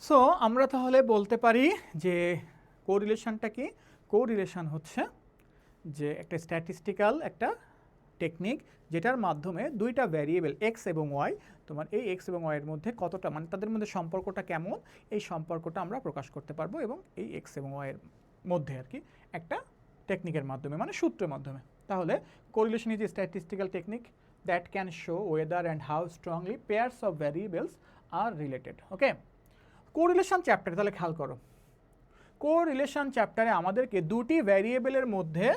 So আমরা তাহলে বলতে পারি যে কোরিলেশনটা কি? কোরিলেশন হচ্ছে যে একটা স্ট্যাটিস্টিক্যাল একটা টেকনিক যেটার মাধ্যমে দুইটা ভ্যারিয়েবল এক্স এবং ওয়াই, তোমার এই এক্স এবং ওয়াইয়ের মধ্যে কতটা মানে তাদের মধ্যে সম্পর্কটা কেমন, এই সম্পর্কটা আমরা প্রকাশ করতে পারবো এবং এই এক্স এবং ওয়াইয়ের মধ্যে আর কি একটা টেকনিকের মাধ্যমে মানে সূত্রের মাধ্যমে। তাহলে correlation is a statistical technique that can show whether and how strongly pairs of variables are related. Okay, correlation চ্যাপ্টারে তাহলে খেয়াল করো, কোরিলেশন চ্যাপ্টারে আমাদেরকে দুটি ভ্যারিয়েবলের মধ্যে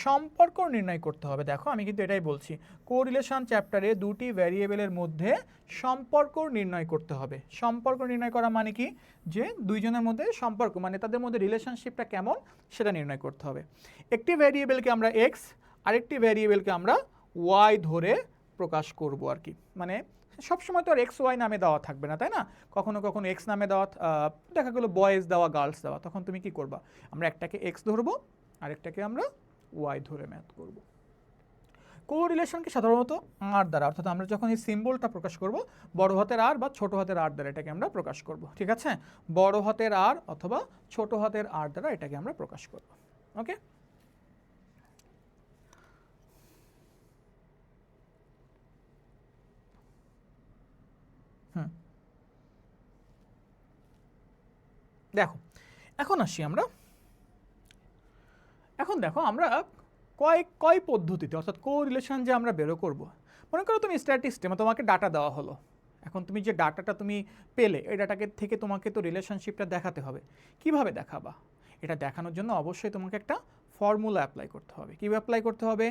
সম্পর্ক নির্ণয় করতে হবে। দেখো আমি কিন্তু এটাই বলছি, কোরিলেশন চ্যাপ্টারে দুটি ভ্যারিয়েবলের মধ্যে সম্পর্ক নির্ণয় করতে হবে। সম্পর্ক নির্ণয় করা মানে কি? যে দুইজনের মধ্যে সম্পর্ক মানে তাদের মধ্যে রিলেশনশিপটা কেমন সেটা নির্ণয় করতে হবে। একটি ভ্যারিয়েবলকে আমরা এক্স, আরেকটি ভ্যারিয়েবলকে আমরা ওয়াই ধরে প্রকাশ করব আর কি। মানে সবসময় তো আর এক্স ওয়াই নামে দেওয়া থাকবে না, তাই না? কখনো কখনো এক্স নামে দেওয়া দেখা গেলো বয়েজ দেওয়া, গার্লস দেওয়া, তখন তুমি কি করবা? আমরা একটাকে এক্স ধরবো, আরেকটাকে আমরা ওয়াই ধরে ম্যাথ করব। কোরিলেশনকে সাধারণত আর দ্বারা, অর্থাৎ আমরা যখন এই সিম্বলটা প্রকাশ করব বড় হাতের আর বা ছোট হাতের আর দ্বারা এটাকে আমরা প্রকাশ করব। ঠিক আছে, বড় হাতের আর অথবা ছোট হাতের আর দ্বারা এটাকে আমরা প্রকাশ করব। ওকে, দেখো এখন আসি আমরা, এখন দেখো আমরা কয় পদ্ধতিতে অর্থাৎ কোরিলেশন যে আমরা বেরো করব। মনে করো তুমি স্ট্যাটিস্টিক্স তোমাকে ডাটা দেওয়া হলো, এখন তুমি যে ডাটাটা তুমি পেলে এই ডাটাকে থেকে তোমাকে তো রিলেশনশিপটা দেখাতে হবে। কিভাবে দেখাবা? এটা দেখানোর জন্য অবশ্যই তোমাকে একটা ফর্মুলা অ্যাপ্লাই করতে হবে। কী অ্যাপ্লাই করতে হবে?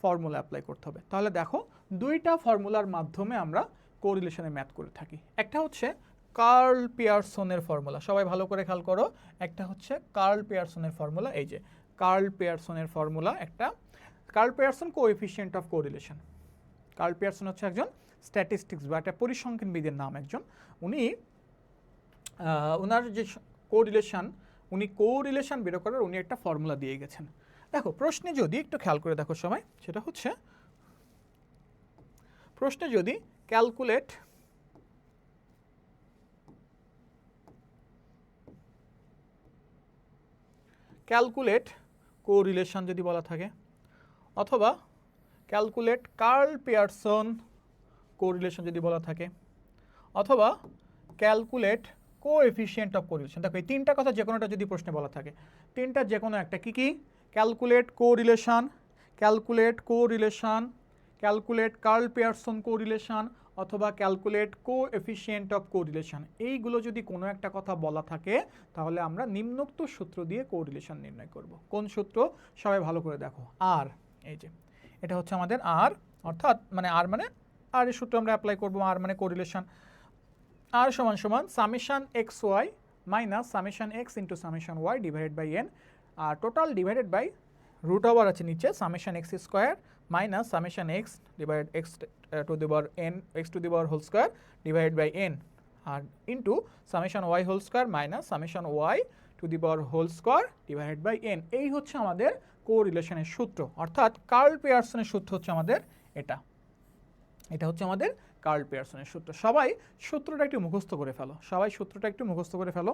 ফর্মুলা অ্যাপ্লাই করতে হবে। তাহলে দেখো দুইটা ফর্মুলার মাধ্যমে আমরা কোরিলেশনের ম্যাথ করে থাকি। একটা হচ্ছে কার্ল পিয়ারসনের ফর্মুলা, সবাই ভালো করে খেয়াল করো। একটা হচ্ছে কার্ল পিয়ারসনের ফর্মুলা, এই যে কার্ল পিয়ারসনের ফর্মুলা একটা। Karl Pearson coefficient of correlation. Karl Pearson হচ্ছে একজন স্ট্যাটিস্টিক্স বা একটা পরিসংখ্যানবিদের নাম একজন। উনি ওনার যে কোরিলেশন, উনি কোরিলেশন বের করার উনি একটা ফর্মুলা দিয়ে গেছেন। দেখো প্রশ্নে যদি একটু খেয়াল করে দেখো সময়, সেটা হচ্ছে প্রশ্নে যদি ক্যালকুলেট কোরিলেশন যদি বলা থাকে, অথবা ক্যালকুলেট কার্ল পিয়ারসন কোরিলেশন যদি বলা থাকে, অথবা ক্যালকুলেট কোএফিসিয়েন্ট অফ কোরিলেশন, দেখো এই তিনটা কথা যে কোনোটা যদি প্রশ্নে বলা থাকে, তিনটা যে কোনো একটা কি কি? Calculate correlation, calculate correlation, calculate Karl Pearson correlation, অথবা ক্যালকুলেট কোএফিসিয়েন্ট অফ কোরিলেশন। এইগুলো যদি কোনো একটা কথা বলা থাকে তাহলে আমরা নিম্নোক্ত সূত্র দিয়ে কোরিলেশন নির্ণয় করব। কোন সূত্র? সবাই ভালো করে দেখো, আর এই যে এটা হচ্ছে আমাদের আর, অর্থাৎ মানে আর মানে আর এর সূত্র আমরা অ্যাপ্লাই করবো। আর মানে কোরিলেশন, আর সমান সমান summation X Y minus summation X into summation Y divided by N, আর total divided by root over আছে নিচে summation x square minus summation X divide X to the power N, X to the power whole square divided by N, আর into summation Y whole square minus summation Y to the power whole square divided by N. এই হচ্ছে আমাদের কোরিলেশনের সূত্র, অর্থাৎ curl পিয়ারসনের সূত্র হচ্ছে আমাদের এটা। এটা হচ্ছে আমাদের কার্ল পিয়ারসনের সূত্র। সবাই সূত্রটা একটু মুখস্থ করে ফেলো, সবাই সূত্রটা একটু মুখস্থ করে ফেলো,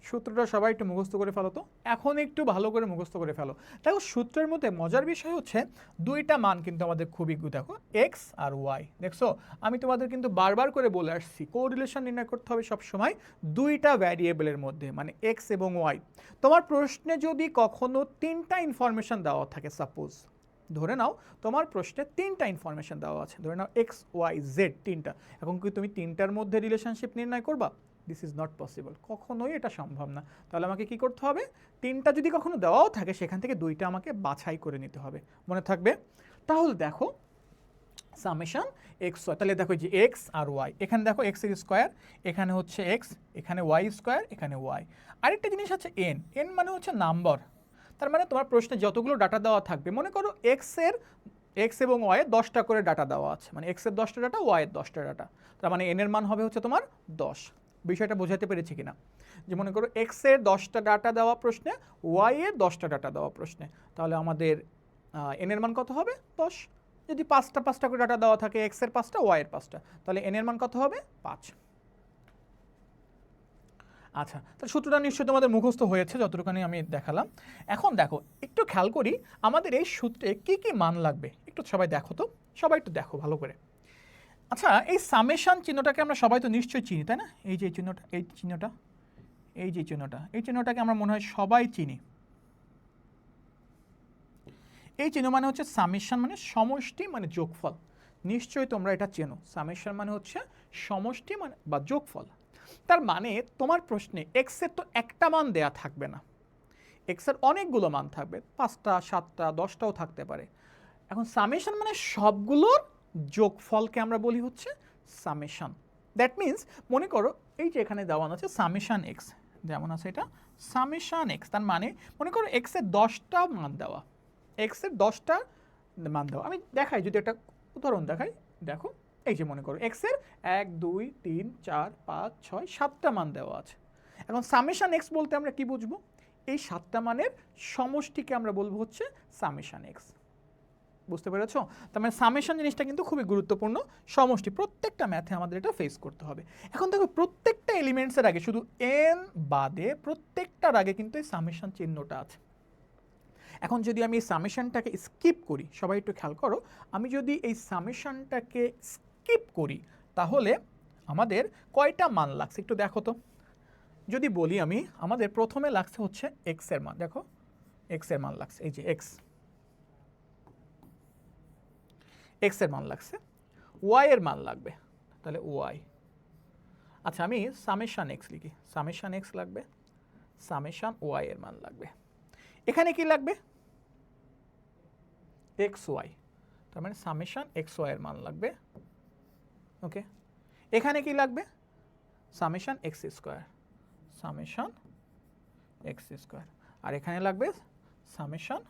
সূত্রটা সবাই একটু মুখস্থ করে ফেলো। তো এখন একটু ভালো করে মুখস্থ করে ফেলো। দেখো সূত্রের মধ্যে মজার বিষয় হচ্ছে দুইটা মান কিন্তু আমাদের খুবই, দেখো এক্স আর ওয়াই। দেখছো আমি তোমাদের কিন্তু বারবার করে বলে আসছি কোরিলেশন নির্ণয় করতে হবে সবসময় দুইটা ভ্যারিয়েবলের মধ্যে, মানে এক্স এবং ওয়াই। তোমার প্রশ্নে যদি কখনো তিনটা ইনফরমেশন দেওয়া থাকে, সাপোজ ধরে নাও তোমার প্রশ্নে তিনটা ইনফরমেশন দেওয়া আছে, ধরে নাও এক্স ওয়াই জেড তিনটা, এখন কি তুমি তিনটার মধ্যে রিলেশনশিপ নির্ণয় করবা? দিস ইজ নট পসিবল, কখনোই এটা সম্ভব না। তাহলে আমাকে কি করতে হবে? তিনটা যদি কখনো দেওয়াও থাকে সেখান থেকে দুইটা আমাকে বাছাই করে নিতে হবে, মনে থাকবে? তাহলে দেখো সামেশন এক্স ওয়াই, তাহলে দেখো যে এক্স আর ওয়াই, এখানে দেখো এক্স এর স্কোয়ার, এখানে হচ্ছে এক্স, এখানে ওয়াই স্কোয়ার, এখানে ওয়াই। আরেকটা জিনিস আছে এন, এন মানে হচ্ছে নাম্বার। তার মানে তোমার প্রশ্নে যতগুলো ডাটা দেওয়া থাকবে, মনে করো এক্স এবং ওয়াই এর 10টা করে ডাটা দেওয়া আছে, মানে এক্সের 10টা ডাটা, ওয়াইয়ের 10টা ডাটা, তার মানে এন এর মান হবে হচ্ছে তোমার 10। বিষয়টা বোঝাতে পেরেছি কিনা? যে মনে করো এক্সের 10টা ডাটা দেওয়া প্রশ্নে, ওয়াইয়ের 10টা ডাটা দেওয়া প্রশ্নে, তাহলে আমাদের এন এর মান কত হবে? 10। যদি 5টা করে ডাটা দেওয়া থাকে, এক্সের 5টা, ওয়াইয়ের 5টা, তাহলে এন এর মান কত হবে? 5। আচ্ছা, তাহলে সূত্রটা নিশ্চয়ই তোমাদের মুখস্থ হয়েছে যতটুকুনি আমি দেখালাম। এখন দেখো একটু খেয়াল করি আমাদের এই সূত্রে কি কি মান লাগবে, একটু সবাই দেখো তো, সবাই একটু দেখো ভালো করে। আচ্ছা, এই সামেশন চিহ্নটাকে আমরা সবাই তো নিশ্চয়ই চিনি, তাই না? এই যে চিহ্নটা, এই চিহ্নটা, এই যে চিহ্নটা, এই চিহ্নটাকে আমরা মনে হয় সবাই চিনি। এই চিহ্ন মানে হচ্ছে সামেশন, মানে সমষ্টি, মানে যোগফল। নিশ্চয়ই তোমরা এটা চেনো, সামেশন মানে হচ্ছে সমষ্টি মানে বা যোগফল। তার মানে তোমার প্রশ্নে এক্স এর তো একটা মান দেয়া থাকবে না, এক্স এর অনেকগুলো মান থাকবে, 5টা 7টা 10টাও থাকতে পারে। এখন সামেশন মানে সবগুলোর যোগফলকে আমরা বলি হচ্ছে সামেশন। দ্যাট মিন্স মনে করো এই যে এখানে দেওয়া আছে সামেশন এক্স, যেমন আছে এটা সামেশন এক্স, তার মানে মনে করো এক্স এর 10টা মান দেওয়া, এক্স এর 10টা মান দেওয়া। আমি দেখাই, যদি একটা উদাহরণ দেখাই, দেখো এই যে মনে করো এক্স এর 1 2 3 4 5 6 7টা মান দেওয়া আছে। এখন সামেশন এক্স বলতে আমরা কি বুঝবো? এই 7টা মানের সমষ্টিকে আমরা বলবো হচ্ছে সামেশন এক্স। বুঝতে পেরেছো? তার মানে সামেশন জিনিসটা কিন্তু খুবই গুরুত্বপূর্ণ সমষ্টি, প্রত্যেকটা ম্যাথে আমাদের এটা ফেস করতে হবে। এখন দেখো প্রত্যেকটা এলিমেন্টসের আগে, শুধু এন বাদে প্রত্যেকটার আগে কিন্তু এই সামেশন চিহ্নটা আছে। এখন যদি আমি এই সামেশনটাকে স্কিপ করি, সবাই একটু খেয়াল করো, আমি যদি এই সামেশনটাকে স্কিপ করি তাহলে আমাদের কয়টা মান লাগছে একটু দেখো তো। যদি বলি আমি, আমাদের প্রথমে লাগছে হচ্ছে এক্স এর মান, দেখো এক্স এর মান লাগছে, এই যে এক্স, এক্স এর মান লাগছে, ওয়াই এর মান লাগবে, তাহলে ওয়াই। আচ্ছা, আমি সামেশন এক্স লিখি, সামেশন এক্স লাগবে, সামেশন ওয়াই এর মান লাগবে। এখানে কি লাগবে? এক্স ওয়াই, তার মানে সামেশন এক্স ওয়াই এর মান লাগবে। ওকে, এখানে কি লাগবে? Summation x square, summation x square, আর এখানে লাগবে সামেশন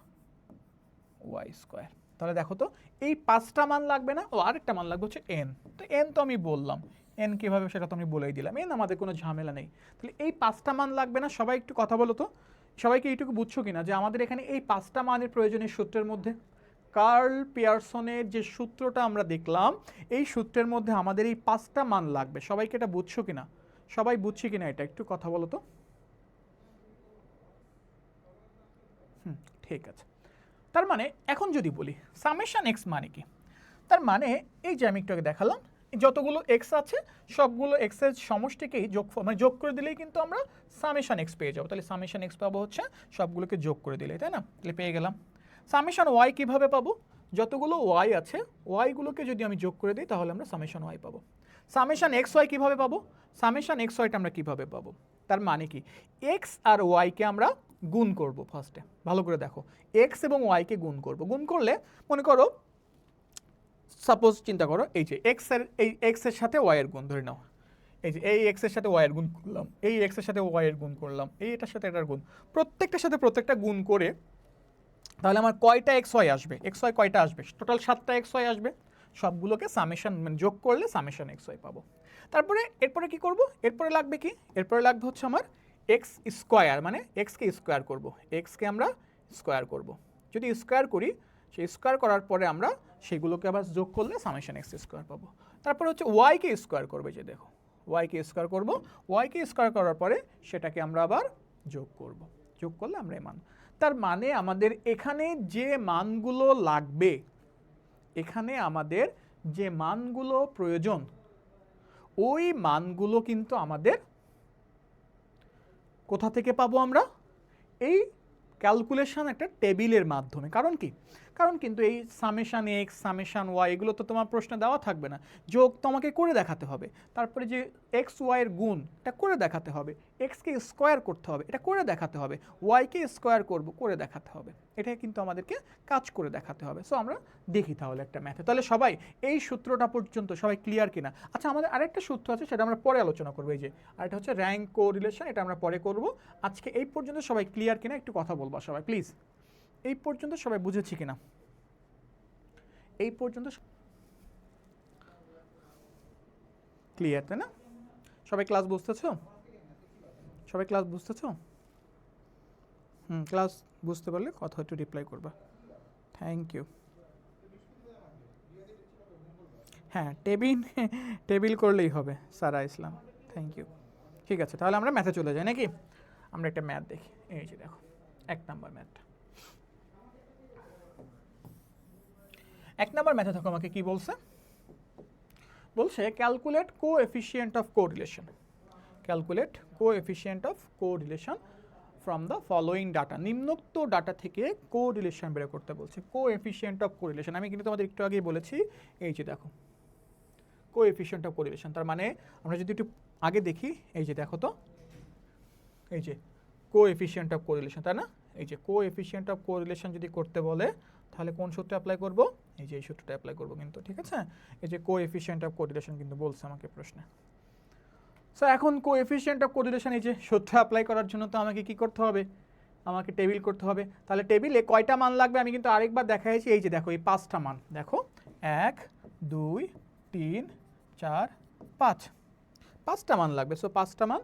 ওয়াই স্কোয়ার। তাহলে দেখো তো এই 5টা মান লাগবে না? ও আরেকটা মান লাগবে হচ্ছে এন। তো এন তো আমি বললাম, এন কীভাবে সেটা তো আমি বলেই দিলাম, এন আমাদের কোনো ঝামেলা নেই। তাহলে এই 5টা মান লাগবে না? সবাই একটু কথা বলো তো, সবাইকে এইটুকু বুঝছো কিনা যে আমাদের এখানে এই 5টা মানের প্রয়োজনীয় সূত্রের মধ্যে কার্ল পিয়ারসনের যে সূত্রটা আমরা দেখলাম, এই সূত্রের মধ্যে আমাদের এই 5টা মান লাগবে। সবাইকে এটা বুঝছো কিনা? সবাই বুঝছি কিনা এটা একটু কথা বলো তো। ঠিক আছে। তার মানে এখন যদি বলি সামেশন এক্স মানে কি, তার মানে এই যে আমি একটু আগে দেখালাম, যতগুলো এক্স আছে সবগুলো এক্সের সমষ্টিকেই যোগ, মানে যোগ করে দিলেই কিন্তু আমরা সামেশন এক্স পেয়ে যাবো। তাহলে সামেশন এক্স পাবো হচ্ছে সবগুলোকে যোগ করে দিলেই, তাই না? তাহলে পেয়ে গেলাম। সামেশন ওয়াই কীভাবে পাবো? যতগুলো ওয়াই আছে ওয়াইগুলোকে যদি আমি যোগ করে দিই তাহলে আমরা সামেশন ওয়াই পাবো। সামেশন এক্স ওয়াই কীভাবে পাবো? সামেশন এক্স ওয়াইটা আমরা কীভাবে পাবো? তার মানে কি, এক্স আর ওয়াইকে আমরা গুণ করব ফার্স্টে, ভালো করে দেখো, এক্স এবং ওয়াইকে গুণ করব। গুণ করলে মনে করো, সাপোজ চিন্তা করো এই যে এক্স এর, এই এক্স এর সাথে ওয়াই এর গুণ ধরে নাও, এই যে এই এক্স এর সাথে ওয়াই এর গুণ করলাম, এই এক্স এর সাথে ওয়াই এর গুণ করলাম, এই এটার সাথে এটার গুণ, প্রত্যেকটার সাথে প্রত্যেকটা গুণ করে তাহলে আমার কয়টা এক্স ওয়াই আসবে? এক্স ওয়াই কয়টা আসবে? টোটাল 7টা এক্স ওয়াই আসবে। সবগুলোকে সামেশন মানে যোগ করলে সামেশন এক্স ওয়াই পাবো। তারপরে এরপরে কি করব? এরপরে লাগবে কি? এরপরে লাগবে হচ্ছে আমার এক্স স্কোয়ার, মানে এক্সকে স্কোয়ার করব, এক্সকে আমরা স্কোয়ার করব। যদি স্কোয়ার করি, সেই স্কোয়ার করার পরে আমরা সেগুলোকে আবার যোগ করলে সামেশন এক্স স্কোয়ার পাবো। তারপরে হচ্ছে ওয়াইকে স্কোয়ার করবে, যে দেখো ওয়াইকে স্কোয়ার করব, ওয়াইকে স্কোয়ার করার পরে সেটাকে আমরা আবার যোগ করব, যোগ করলে আমরা এই মান। তার মানে আমাদের এখানে যে মানগুলো লাগবে, এখানে আমাদের যে মানগুলো প্রয়োজন, ওই মানগুলো কিন্তু আমাদের কোথা থেকে পাবো আমরা? এই ক্যালকুলেশন একটা টেবিলের মাধ্যমে। কারণ কি? কারণ কিন্তু এই সামেশান এক্স, সামেশান ওয়াই এগুলো তো তোমার প্রশ্নে দেওয়া থাকবে না, যোগ তোমাকে করে দেখাতে হবে। তারপরে যে এক্স ওয়াইয়ের গুণ, এটা করে দেখাতে হবে। এক্সকে স্কোয়ার করতে হবে, এটা করে দেখাতে হবে। ওয়াইকে স্কোয়ার করব, করে দেখাতে হবে। এটা কিন্তু আমাদেরকে কাজ করে দেখাতে হবে। সো আমরা দেখি তাহলে একটা ম্যাথে। তাহলে সবাই এই সূত্রটা পর্যন্ত সবাই ক্লিয়ার কিনা? আচ্ছা, আমাদের আরেকটা সূত্র আছে, সেটা আমরা পরে আলোচনা করবো। এই যে আরেকটা হচ্ছে র্যাঙ্ক কোরিলেশন, এটা আমরা পরে করব। আজকে এই পর্যন্ত সবাই ক্লিয়ার কিনা একটু কথা বলবা সবাই প্লিজ। এই পর্যন্ত সবাই বুঝেছি কিনা? এই পর্যন্ত ক্লিয়ার, তাই না? সবাই ক্লাস বুঝতেছো? সবাই ক্লাস বুঝতেছো? ক্লাস বুঝতে পারলে কথা একটু রিপ্লাই করবা। Thank you. হ্যাঁ, টেবিল করলেই হবে সারা ইসলাম। Thank you. ঠিক আছে, তাহলে আমরা ম্যাথে চলে যাই নাকি? আমরা একটা ম্যাথ দেখি। এই যে দেখো 1 নাম্বার ম্যাথটা। 1 নাম্বার ম্যাথে দেখো আমাকে কি বলছে, বলছে calculate coefficient of correlation. Calculate coefficient of correlation from the following data. নিম্নোক্ত ডাটা থেকে কোরিলেশন বের করতে বলছে। কোএফিসিয়েন্ট অফ কোরিলেশন আমি কিন্তু তোমাদের একটু আগেই বলেছি, এই যে দেখো কোএফিসিয়েন্ট অফ কোরিলেশন, তার মানে আমরা যদি একটু আগে দেখি, এই যে দেখো তো, এই যে কোএফিসিয়েন্ট অফ কোরিলেশন, তাই না? এই যে কোএফিসিয়েন্ট অফ কোরিলেশন যদি করতে বলে তাহলে কোন সূত্র অ্যাপ্লাই করব? এই যে এই সূত্রটা অ্যাপ্লাই করব কিন্তু, ঠিক আছে? এই যে কোএফিসিয়েন্ট অফ কোরিলেশন কিন্তু বলছে আমাকে প্রশ্নে। সো এখন কোএফিসিয়েন্ট অফ কোরিলেশন এই যে সূত্র অ্যাপ্লাই করার জন্য তো আমাকে কি করতে হবে? আমাকে টেবিল করতে হবে। তাহলে টেবিলে কয়টা মান লাগবে আমি কিন্তু আরেকবার দেখাইছি। এই যে দেখো এই 5টা মান, দেখো 1 2 3 4 5, 5টা মান লাগবে। সো 5টা মান,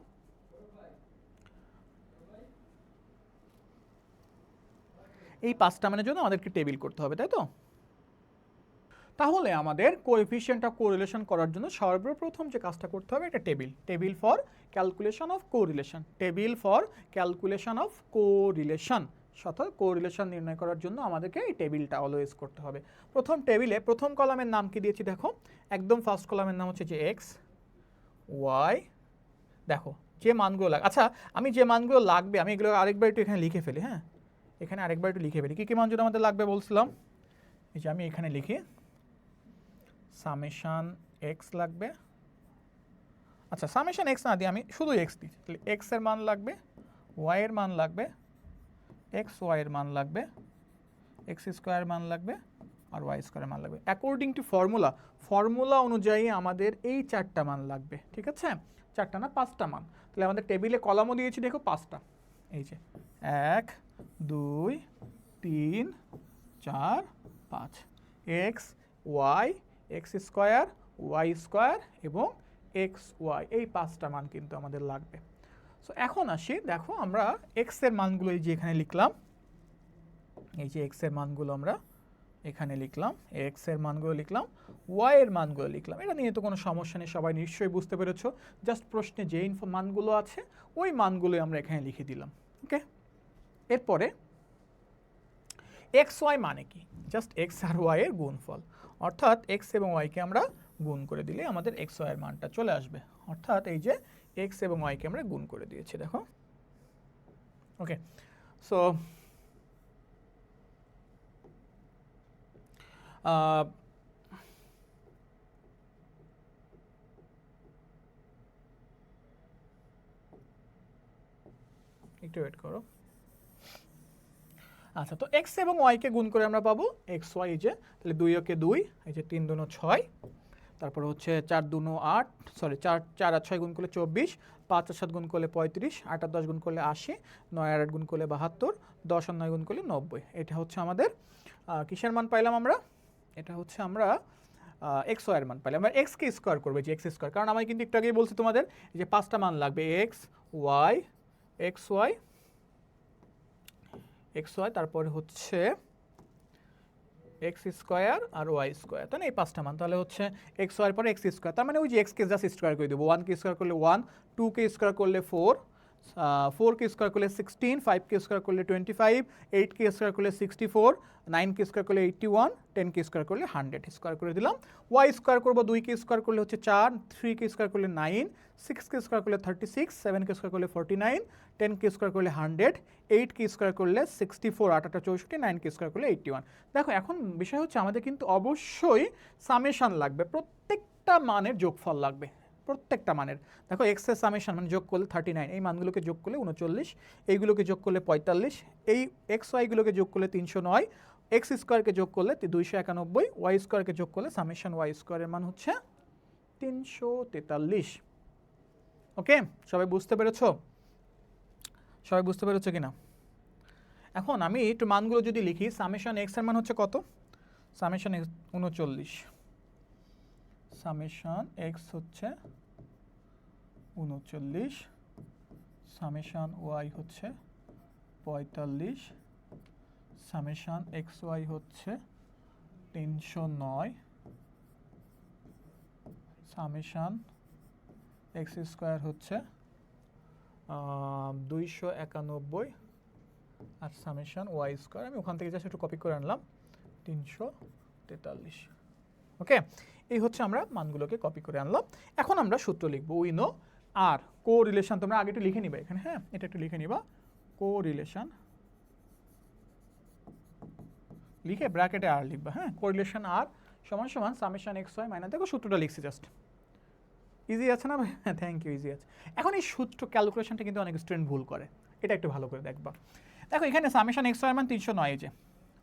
এই 5টা মানের জন্য আমাদেরকে টেবিল করতে হবে, তাই তো? তাহলে আমাদের কোএফিসিয়েন্ট অফ কোরিলেশন করার জন্য সর্বপ্রথম যে কাজটা করতে হবে এটা table. Table for calculation of correlation. Table for calculation of correlation. অর্থাৎ কোরিলেশন নির্ণয় করার জন্য আমাদেরকে এই টেবিলটা অলওয়েজ করতে হবে। প্রথম টেবিলে প্রথম কলামের নাম কি দিয়েছি দেখো, একদম ফার্স্ট কলামের নাম হচ্ছে যে এক্স ওয়াই। দেখো যে মানগুলো লাগে, আচ্ছা আমি যে মানগুলো লাগবে আমি এগুলো আরেকবার একটু এখানে লিখে ফেলি। হ্যাঁ, এখানে আরেকবার একটু লিখে ফেলি। কী কী মান যদি আমাদের লাগবে বলছিলাম, এই যে আমি এখানে লিখি সামেশান এক্স লাগবে। আচ্ছা সামেশান এক্স না দিয়ে আমি শুধু এক্স দিই, তাহলে এক্স এর মান লাগবে, ওয়াই এর মান লাগবে, এক্স ওয়াই এর মান লাগবে, এক্স স্কোয়ার মান লাগবে, আর ওয়াই স্কোয়ার মান লাগবে। অ্যাকর্ডিং টু ফর্মুলা, ফর্মুলা অনুযায়ী আমাদের এই 4টা মান লাগবে, ঠিক আছে? 4টা না 5টা মান। তাহলে আমাদের টেবিলে কলামও দিয়েছি দেখো 5টা, এই যে 1 2 3 4 5, X Y, X square, Y square এবং এক্স ওয়াই, এই 5টা মান কিন্তু আমাদের লাগবে। সো এখন আসি, দেখো আমরা এক্স এর মানগুলো এই যে এখানে লিখলাম, এই যে এক্স এর মানগুলো আমরা এখানে লিখলাম, এক্স এর মানগুলো লিখলাম, ওয়াই এর মানগুলো লিখলাম। এটা নিয়ে তো কোনো সমস্যা নেই, সবাই নিশ্চয়ই বুঝতে পেরেছো। জাস্ট প্রশ্নে যে মানগুলো আছে ওই মানগুলোই আমরা এখানে লিখে দিলাম। ওকে, এরপরে এক্স ওয়াই মানে কি? জাস্ট এক্স আর ওয়াই এর গুণফল, অর্থাৎ এক্স এবং ওয়াইকে আমরা গুণ করে দিলে আমাদের এক্স ওয়াই এর মানটা চলে আসবে। অর্থাৎ এই যে এক্স এবং ওয়াইকে আমরা গুণ করে দিয়েছি, দেখো। ওকে, সো একটু ওয়েট করো। আচ্ছা, তো এক্স এবং ওয়াইকে গুণ করে আমরা পাবো এক্স ওয়াই, এই যে তাহলে 2 ওকে 2, এই যে 3 2 6, তারপর হচ্ছে 4 2 8, সরি 4 4 আর 6 গুণ করলে 24, 5 আর 7 গুণ করলে 35, 8 আর 10 গুণ করলে 80, 9 আর 8 গুণ করলে 72, 10 আর 9 গুণ করলে 90। এটা হচ্ছে আমাদের কিসের মান পাইলাম আমরা? এটা হচ্ছে আমরা এক্স ওয়াই এর মান পাইলাম। আমরা এক্সকে স্কোয়ার করবো, যে এক্স স্কোয়ার, কারণ আমি কিন্তু একটু আগেই বলছি তোমাদের যে 5টা মান লাগবে, X Y, X Y, X Y, তারপরে হচ্ছে এক্স স্কোয়ার আর ওয়াই স্কোয়ার, তাই না? এই 5টা মান, তাহলে হচ্ছে এক্স ওয়াই পরে এক্স স্কোয়ার, তার মানে ওই যে এক্সকে জাস্ট স্কোয়ার করে দেবো। 1কে স্কোয়ার করলে 1, 2কে স্কোয়ার করলে 4, 4কে স্কোয়ার করলে 16, 5কে স্কোয়ার করলে 25, 8কে স্কোয়ার করলে 64, 9কে স্কোয়ার করলে 81, 10কে স্কোয়ার করলে 100 স্কোয়ার করে দিলাম। ওয়াই স্কোয়ার করবো, 2কে স্কোয়ার করলে হচ্ছে 4, 3কে স্কোয়ার করলে 9, 6কে স্কোয়ার করলে 36, 7কে স্কোয়ার করলে 49, 10কে স্কোয়ার করলে 100, 8কে স্কোয়ার করলে 64, 8 8 64, 9কে স্কোয়ার করলে 81। দেখো এখন বিষয় হচ্ছে আমাদের কিন্তু অবশ্যই সামেশান লাগবে, প্রত্যেকটা মানের যোগফল লাগবে, প্রত্যেকটা মানের। দেখো এক্স এর সামেশান মানে যোগ করলে 39, এই মানগুলোকে যোগ করলে 39, এইগুলোকে যোগ করলে 45, এই এক্স ওয়াইগুলোকে যোগ করলে 309, এক্স স্কোয়ারকে যোগ করলে 291, ওয়াই স্কোয়ারকে যোগ করলে সামেশান ওয়াই স্কোয়ারের মান হচ্ছে 343। ওকে, সবাই বুঝতে পেরেছো? সবাই বুঝতে পেরেছো কিনা? এখন আমি একটু মানগুলো যদি লিখি, সামেশান এক্স এর মান হচ্ছে কত? সামেশান এক্স 39, সামেশান এক্স হচ্ছে 39, সামেশান ওয়াই হচ্ছে 45, সামেশান এক্স ওয়াই হচ্ছে 309, সামেশান এক্স স্কোয়ার হচ্ছে 291 আর সামেশন ওয়াই স্কোয়ার, আমি ওখান থেকে জাস্ট একটু কপি করে আনলাম 343। ওকে, এই হচ্ছে আমরা মানগুলোকে কপি করে আনলাম। এখন আমরা সূত্র লিখবো। We know R correlation, তোমরা আগে একটু লিখে নিবা এখানে, হ্যাঁ এটা একটু লিখে নিবা, কো রিলেশন লিখে ব্র্যাকেটে আর লিখবা, হ্যাঁ কোরিলেশন আর সমান সমান সামেশন এক্স ওয়াই মাইনাস, দেখো সূত্রটা লিখছি জাস্ট, ইজি আছে না? হ্যাঁ থ্যাংক ইউ, ইজি আছে। এখন এই সূত্র ক্যালকুলেশনটা কিন্তু অনেক স্টুডেন্ট ভুল করে, এটা একটু ভালো করে দেখবা। দেখো এখানে সামেশন এক্স ওয়াই মান 309,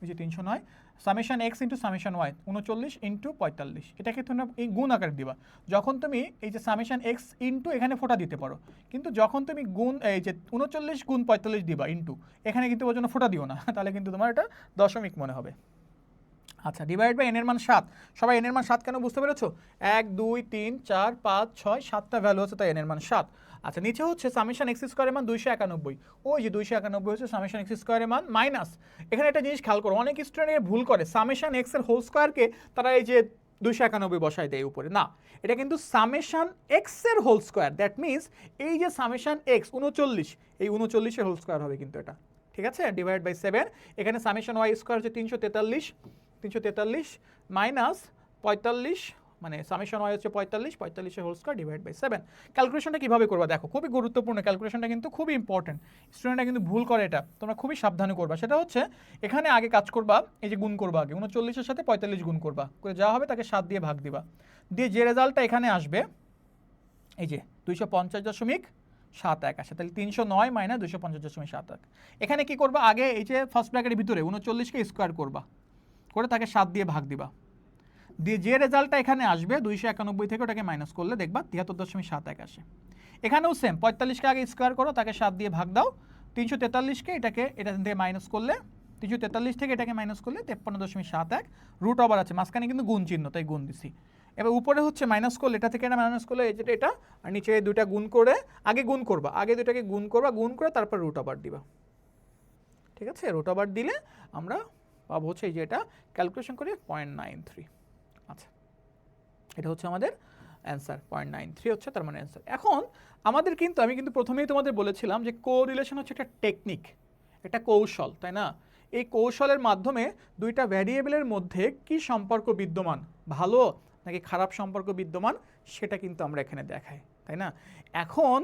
এই যে 309 summation X into summation Y 39 into 45, এটাকে তোমরা এই গুণ আকার দিবা। যখন তুমি এই যে সামেশন এক্স ইন্টু এখানে ফোঁটা দিতে পারো, কিন্তু যখন তুমি গুণ এই যে 39 গুণ 45 দিবা ইন্টু, এখানে কিন্তু ওর জন্য ফোঁটা দিও না, তাহলে কিন্তু তোমার এটা দশমিক মনে হবে। আচ্ছা, ডিভাইড বাই এনের মান 7, সবাই এনের মান 7 কেন বুঝতে পেরেছো? 1 2 3 4 5 6 7টা ভ্যালু আছে, তাই এনের মান 7। আচ্ছা, নিচে হচ্ছে সামেশন এক্স স্কোয়ারের মান 291, ওই যে 291 হচ্ছে সামেশন এক্স স্কোয়ারের মান মাইনাস, এখানে একটা জিনিস খেয়াল করো, অনেক স্টুডেন্ট ভুল করে সামেশন এক্স এর হোল স্কোয়ারকে তারা এই যে 291 বসায় দেয় উপরে, না এটা কিন্তু সামেশন এক্স এর হোল স্কোয়ার, দ্যাট মিনস এই যে সামেশন এক্স 39, এই 39 এর হোল স্কোয়ার হবে কিন্তু এটা, ঠিক আছে? ডিভাইড বাই 7, এখানে সামেশন ওয়াই স্কোয়ার হচ্ছে 343 মাইনাস 45, মানে সামেশন ওয়াই হচ্ছে 45 হোল স্কোয়ার ডিভাইড বাই 7। ক্যালকুলেশনটা কীভাবে করবা দেখো, খুবই গুরুত্বপূর্ণ, ক্যালকুলেশনটা কিন্তু খুবই ইম্পর্টেন্ট, স্টুডেন্টরা কিন্তু ভুল করে এটা, তোমরা খুবই সাবধানে করবা। সেটা হচ্ছে এখানে আগে কাজ করবা, এই যে গুণ করবা, আগে 39-এর সাথে 45 গুণ করবা, করে যা হবে তাকে 7 দিয়ে ভাগ দিবা, দিয়ে যে রেজাল্টটা এখানে আসবে এই যে 250.71 আসে, তাহলে 309 মাইনাস 250.71। এখানে কি করবা, আগে এই যে ফার্স্ট ব্র্যাকেটের ভিতরে 39কে স্কোয়ার করবা, করে তাকে 7 দিয়ে ভাগ দিবা, দিয়ে যে রেজাল্টটা এখানে আসবে 291 থেকে ওটাকে মাইনাস করলে দেখবা 73.71 আসে। এখানেও সেম, 45কে আগে স্কোয়ার করো, তাকে 7 দিয়ে ভাগ দাও, 343কে এটাকে এটা থেকে মাইনাস করলে 343 থেকে এটাকে মাইনাস করলে 53.71, রুট ওভার আছে মাঝখানে কিন্তু গুণ চিহ্ন, তাই গুণ দিছি। এবার উপরে হচ্ছে মাইনাস করলে, এটা থেকে এটা মাইনাস করলে যেটা এটা, আর নিচে এই দুইটা গুণ করে, আগে গুণ করবা, আগে দুইটাকে গুণ করবা, গুণ করে তারপর রুট ওভার দিবা, ঠিক আছে? রুট ওভার দিলে আমরা পাবো হচ্ছে এই যে এটা ক্যালকুলেশন করে 0.93। আচ্ছা, এটা হচ্ছে আমাদের অ্যান্সার, 0.93 হচ্ছে তার মানে অ্যান্সার। এখন আমাদের কিন্তু আমি কিন্তু প্রথমেই তোমাদের বলেছিলাম যে কোরিলেশন হচ্ছে একটা টেকনিক, একটা কৌশল, তাই না? এই কৌশলের মাধ্যমে দুইটা ভ্যারিয়েবলের মধ্যে কি সম্পর্ক বিদ্যমান, ভালো নাকি খারাপ সম্পর্ক বিদ্যমান, সেটা কিন্তু আমরা এখানে দেখাই, তাই না? এখন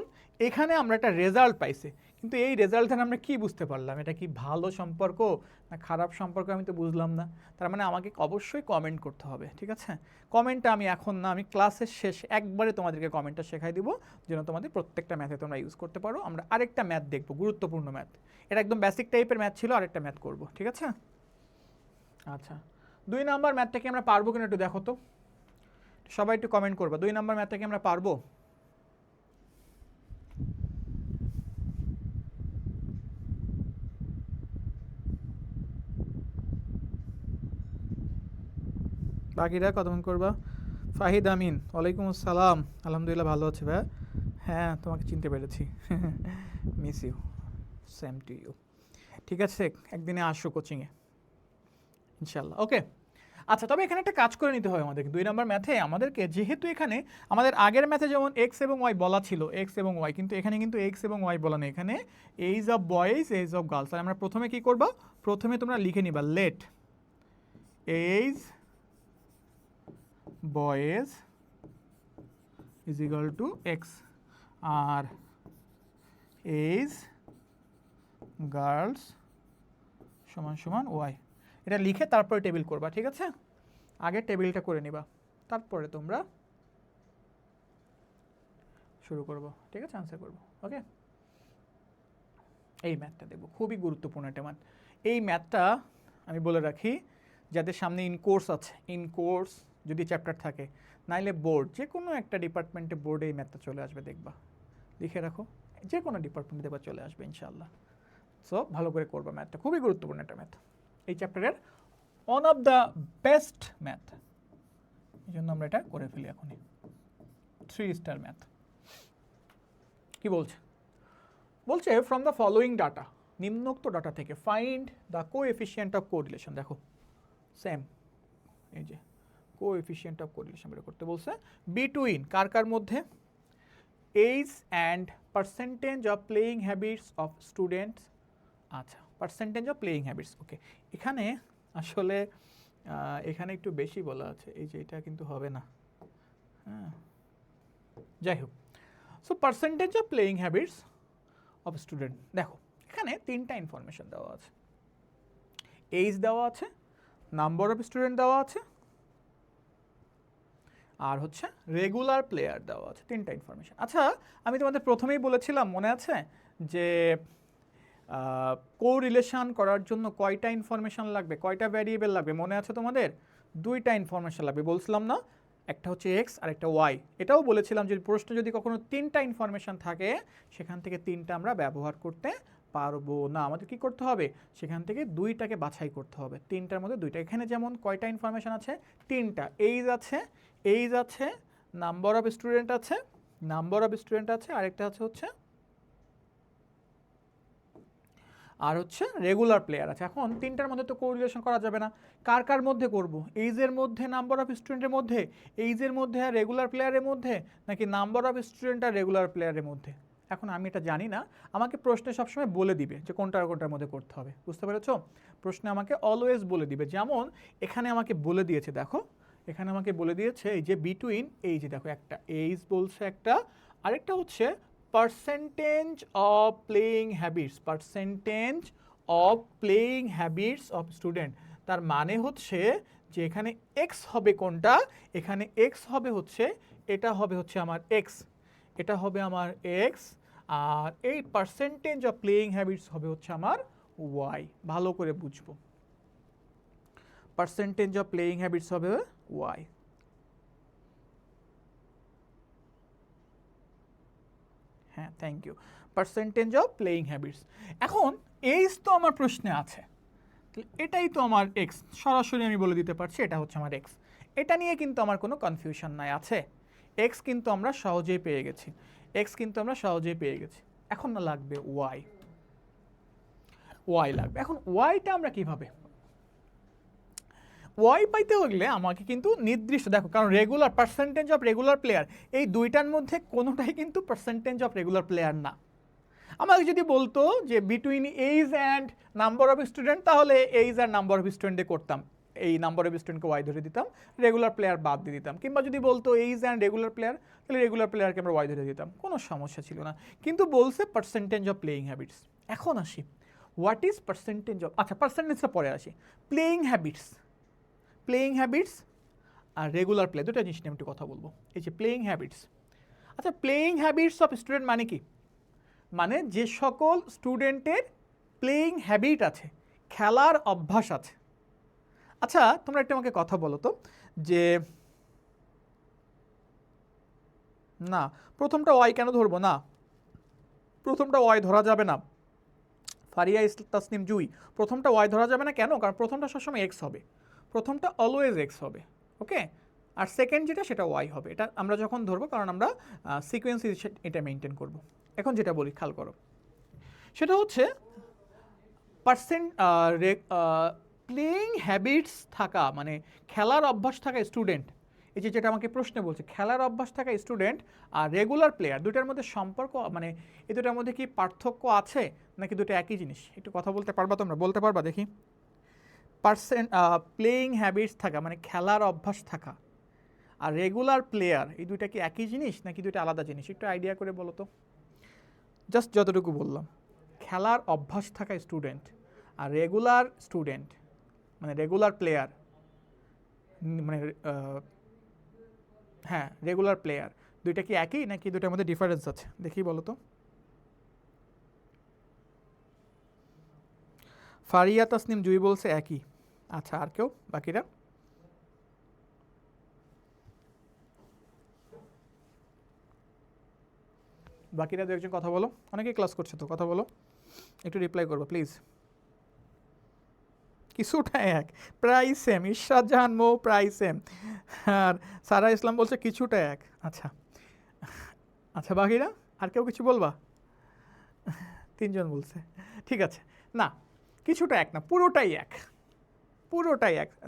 এখানে আমরা একটা রেজাল্ট পাইছি, কিন্তু এই রেজাল্ট থেকে আমরা কি বুঝতে পারলাম, এটা কি ভালো সম্পর্ক না খারাপ সম্পর্ক, আমি তো বুঝলাম না। তার মানে আমাকে অবশ্যই কমেন্ট করতে হবে, ঠিক আছে? কমেন্টটা আমি এখন না, আমি ক্লাসের শেষ একবারে তোমাদেরকে কমেন্টটা শেখাই দিব, যেন তোমাদের প্রত্যেকটা ম্যাথে তোমরা ইউজ করতে পারো। আমরা আরেকটা ম্যাথ দেখবো, গুরুত্বপূর্ণ ম্যাথ, এটা একদম বেসিক টাইপের ম্যাথ ছিল, আরেকটা ম্যাথ করব, ঠিক আছে? আচ্ছা, 2 নাম্বার ম্যাথটাকে আমরা পারবো কিনা একটু দেখো তো, সবাই একটু কমেন্ট করবা, 2 নাম্বার ম্যাথটাকে আমরা পারবো? বাকিরা কতক্ষণ করবা? ফাহিদ আমিন, ওয়ালাইকুম আসসালাম, আলহামদুলিল্লাহ ভালো আছে ভাই, হ্যাঁ তোমাকে চিনতে পেরেছি, miss you, same to you. ঠিক আছে, একদিনে আসো কোচিংয়ে ইনশাল্লাহ, ওকে। আচ্ছা, তবে এখানে একটা কাজ করে নিতে হয় আমাদেরকে, 2 নম্বর ম্যাথে আমাদেরকে, যেহেতু এখানে আমাদের আগের ম্যাথে যেমন এক্স এবং ওয়াই বলা ছিল, এক্স এবং ওয়াই, কিন্তু এখানে কিন্তু এক্স এবং ওয়াই বলা নেই, এখানে age of boys, age of girls. আর আমরা প্রথমে কি করবা, প্রথমে তোমরা লিখে নিবা let age boys is equal to x, আর এইজ গার্লস সমান সমান ওয়াই, এটা লিখে তারপরে টেবিল করবা, ঠিক আছে? আগে টেবিলটা করে নিবা, তারপরে তোমরা শুরু করবো, ঠিক আছে? আনসার করবো, ওকে? এই ম্যাথটা দেখবো, খুবই গুরুত্বপূর্ণ একটা ম্যাথ। এই ম্যাথটা আমি বলে রাখি, যাদের সামনে ইন কোর্স আছে, ইন কোর্স যদি চ্যাপ্টার থাকে, নাইলে বোর্ড, যে কোনো একটা ডিপার্টমেন্টে বোর্ডে এই ম্যাথটা চলে আসবে, দেখবা, লিখে রাখো, যে কোনো ডিপার্টমেন্টে দেখবা চলে আসবে ইনশাআল্লাহ। সো ভালো করে করবা, ম্যাথটা খুবই গুরুত্বপূর্ণ একটা ম্যাথ, এই চ্যাপ্টারের one of the best math, এই জন্য আমরা এটা করে ফেলি এখনই। 3 স্টার ম্যাথ। কি বলছে? বলছে ফ্রম দ্য ফলোয়িং ডাটা, নিম্নোক্ত ডাটা থেকে find the coefficient of correlation. দেখো সেম, এই যে কোএফিসিয়েন্ট অফ কোরিলেশন বের করতে বলছে, বিটুইন কার কার মধ্যে, age and percentage of playing habits of students. আচ্ছা, পার্সেন্টেজ অফ প্লেয়িং হ্যাবিটস, ওকে। এখানে আসলে এখানে একটু বেশি বলা আছে, এই যে এটা কিন্তু হবে না, হ্যাঁ, যাই হোক। So percentage of playing habits of student, দেখো এখানে তিনটা ইনফরমেশন দেওয়া আছে, এইজ দেওয়া আছে, নাম্বার অফ স্টুডেন্ট দেওয়া আছে, আর হচ্ছে রেগুলার প্লেয়ার দেওয়া আছে, তিনটা ইনফরমেশন। আচ্ছা, আমি তোমাদের প্রথমেই বলেছিলাম মনে আছে যে কোরিলেশন করার জন্য কয়টা ইনফরমেশন লাগবে, কয়টা ভ্যারিয়েবল লাগবে, মনে আছে তোমাদের? দুইটা ইনফরমেশন লাগবে, বলছিলাম না? একটা হচ্ছে এক্স আর একটা ওয়াই। এটাও বলেছিলাম যে প্রশ্ন যদি কখনো তিনটা ইনফরমেশন থাকে সেখান থেকে তিনটা আমরা ব্যবহার করতে পারবো না, আমাদের কি করতে হবে, সেখান থেকে দুইটাকে বাছাই করতে হবে, তিনটার মধ্যে দুইটা। এখানে যেমন কয়টা ইনফরমেশন আছে, তিনটা, এইজ আছে, নাম্বার অফ স্টুডেন্ট আছে, আরেকটা হচ্ছে আর হচ্ছে রেগুলার প্লেয়ার আছে। এখন তিনটার মধ্যে তো কোরিলেশন করা যাবে না, কার কার মধ্যে করব, এইজের মধ্যে, নাম্বার অফ স্টুডেন্টের মধ্যে, এইজের মধ্যে আর রেগুলার প্লেয়ারের মধ্যে, নাকি নাম্বার অফ স্টুডেন্ট আর রেগুলার প্লেয়ারের মধ্যে? এখন আমি এটা জানি না, আমাকে প্রশ্নে সবসময় বলে দিবে যে কোনটার মধ্যে করতে হবে, বুঝতে পেরেছো? প্রশ্নে আমাকে অলওয়েজ বলে দিবে। যেমন এখানে আমাকে বলে দিয়েছে, দেখো এখানে আমাকে বলে দিয়েছে এই যে বিটুইন, এই যে দেখো একটা এইজ বলছে, একটা আরেকটা হচ্ছে percentage of playing habits of student. তার মানে হচ্ছে যে এখানে এক্স হবে কোনটা, এখানে এক্স হবে হচ্ছে, এটা হবে হচ্ছে আমার এক্স, এটা হবে আমার এক্স, আর এই পার্সেন্টেজ অফ প্লেয়িং হ্যাবিটস হবে হচ্ছে আমার ওয়াই। ভালো করে বুঝবো, পার্সেন্টেজ অফ প্লেয়িং হ্যাবিটস হবে ওয়াই। হ্যাঁ, thank you. Percentage of playing habits. এখন এইজ তো আমার প্রশ্নে আছে, এটাই তো আমার এক্স, সরাসরি আমি বলে দিতে পারছি এটা হচ্ছে আমার এক্স। এটা নিয়ে কিন্তু আমার কোনো কনফিউশন নাই, আছে এক্স কিন্তু আমরা সহজেই পেয়ে গেছি, এখন না লাগবে ওয়াই লাগবে। এখন ওয়াইটা আমরা কিভাবে, ওয়াই পাইতে হলে আমাকে কিন্তু নির্দিষ্ট, দেখো কারণ regular, percentage of regular player, এই দুইটার মধ্যে কোনোটাই কিন্তু পার্সেন্টেজ অফ রেগুলার প্লেয়ার না। আমাকে যদি বলতো যে between age and number of student, তাহলে এইজ আর নাম্বার অফ স্টুডেন্ট দিয়ে করতাম, এই নাম্বার অফ স্টুডেন্টকে ওয়াই ধরে দিতাম, রেগুলার প্লেয়ার বাদ দিয়ে দিতাম। কিংবা যদি বলতো এইজ অ্যান্ড রেগুলার প্লেয়ার, তাহলে রেগুলার প্লেয়ারকে আমরা ওয়াই ধরে দিতাম, কোনো সমস্যা ছিল না। কিন্তু বলছে পার্সেন্টেজ অফ প্লেয়িং হ্যাবিটস। এখন আসি, হোয়াট ইজ পার্সেন্টেজ অফ, আচ্ছা পার্সেন্টেজটা পরে আসি। প্লেয়িং হ্যাবিটস আর রেগুলার প্লে, দুটো জিনিস নিয়ে আমি একটু কথা বলবো। এই যে প্লেয়িং হ্যাবিটস, আচ্ছা প্লেয়িং হ্যাবিটস অফ স্টুডেন্ট মানে কি, মানে যে সকল স্টুডেন্টের প্লেয়িং হ্যাবিট আছে, খেলার অভ্যাস আছে। আচ্ছা তোমরা একটু আমাকে কথা বলো তো, যে না প্রথমটা ওয়াই কেন ধরবো না, প্রথমটা ওয়াই ধরা যাবে না, ফারিয়া তাসনিম জুই, প্রথমটা ওয়াই ধরা যাবে না কেন, কারণ প্রথমটা সবসময় এক্স হবে, প্রথমটা অলওয়েজ এক্স হবে, ওকে, আর সেকেন্ড যেটা সেটা ওয়াই হবে। এটা আমরা যখন ধরবো, কারণ আমরা সিকোয়েন্স এটা মেনটেন করব। এখন যেটা বলি খেয়াল করো, সেটা হচ্ছে প্লেয়িং হ্যাবিটস থাকা, মানে খেলার অভ্যাস থাকা স্টুডেন্ট, এই যে যেটা আমাকে প্রশ্নে বলছে, খেলার অভ্যাস থাকা স্টুডেন্ট আর রেগুলার প্লেয়ার, দুটার মধ্যে সম্পর্ক, মানে এই দুটার মধ্যে কি পার্থক্য আছে নাকি দুটো একই জিনিস? একটু কথা বলতে পারবা তোমরা, বলতে পারবা দেখি? প্লেয়িং হ্যাবিটস থাকা মানে খেলার অভ্যাস থাকা, আর রেগুলার প্লেয়ার, এই দুইটা কি একই জিনিস নাকি দুইটা আলাদা জিনিস? একটু আইডিয়া করে বলো তো। জাস্ট যতটুকু বললাম, খেলার অভ্যাস থাকা স্টুডেন্ট আর রেগুলার স্টুডেন্ট মানে রেগুলার প্লেয়ার, মানে হ্যাঁ রেগুলার প্লেয়ার, দুইটা কি একই নাকি দুইটার মধ্যে ডিফারেন্স আছে? দেখি বলো তো। ফারিয়া তাসনিম জুই বলছে একই। আচ্ছা আর কেউ, বাকিরা? বাকিরা দু একজন কথা বলো, অনেকেই ক্লাস করছে তো, কথা বলো, একটু রিপ্লাই করবো প্লিজ। কিছুটা এক, প্রায় সেম, ইশরাত জাহান মৌ প্রায় সেম, আর সারা ইসলাম বলছে কিছুটা এক। আচ্ছা আচ্ছা, বাকিরা আর কেউ কিছু বলবা? তিনজন বলছে, ঠিক আছে। না কিছুটা এক না, পুরোটাই এক,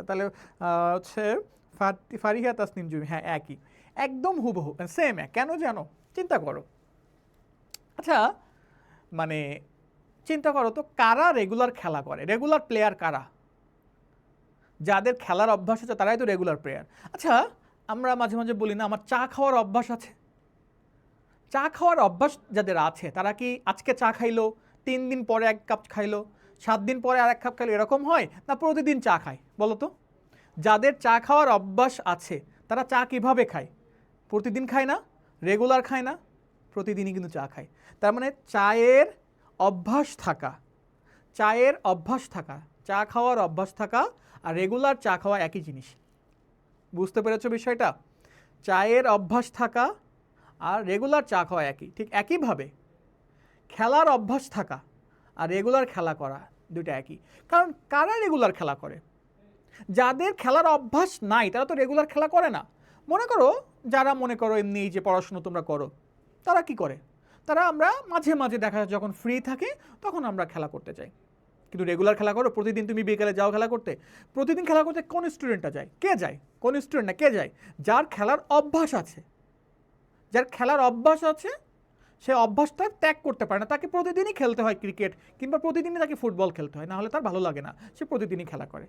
তাহলে হচ্ছে ফারিহা তাসনিম জুমি, হ্যাঁ একই, একদম হুবহু সেম এক। কেন জানো? চিন্তা করো, আচ্ছা মানে চিন্তা করো তো, কারা রেগুলার খেলা করে? রেগুলার প্লেয়ার কারা? যাদের খেলার অভ্যাস আছে তারাই তো রেগুলার প্লেয়ার। আচ্ছা আমরা মাঝে মাঝে বলি না আমার চা খাওয়ার অভ্যাস আছে। চা খাওয়ার অভ্যাস যাদের আছে তারা কি আজকে চা খাইলো, 3 দিন পরে 1 কাপ খাইলো, 7 দিন পরে আর 1 কাপ খাইলো, এরকম হয় না প্রতিদিন চা খায়? বলো তো। যাদের চা খাওয়ার অভ্যাস আছে তারা চা কিভাবে খায়? প্রতিদিন খায় না, রেগুলার খায় না, প্রতিদিনই কিন্তু চা খায়। তার মানে চায়ের অভ্যাস থাকা, চায়ের অভ্যাস থাকা, চা খাওয়ার অভ্যাস থাকা আর রেগুলার চা খাওয়া একই জিনিস। বুঝতে পেরেছো বিষয়টা? চায়ের অভ্যাস থাকা আর রেগুলার চা খাওয়া একই। ঠিক একইভাবে খেলার অভ্যাস থাকা আর রেগুলার খেলা করা দুটো একই। কারণ কারা রেগুলার খেলা করে? যাদের খেলার অভ্যাস নাই তারা তো রেগুলার খেলা করে না। মনে করো যারা মনে করো এমনি যে পড়াশুনো তোমরা করো, তারা কি করে? তারা আমরা মাঝে মাঝে দেখা যায় যখন ফ্রি থাকে তখন আমরা খেলা করতে যাই। কিন্তু রেগুলার খেলা করো? প্রতিদিন তুমি বিকেলে যাও খেলা করতে? প্রতিদিন খেলা করতে কোন স্টুডেন্টটা যায়? কে যায়? কোন স্টুডেন্ট না, কে যায়? যার খেলার অভ্যাস আছে। যার খেলার অভ্যাস আছে সে অভ্যাসটা ত্যাগ করতে পারে না, তাকে প্রতিদিনই খেলতে হয় ক্রিকেট, কিংবা প্রতিদিনই তাকে ফুটবল খেলতে হয়, না হলে তার ভালো লাগে না, সে প্রতিদিনই খেলা করে।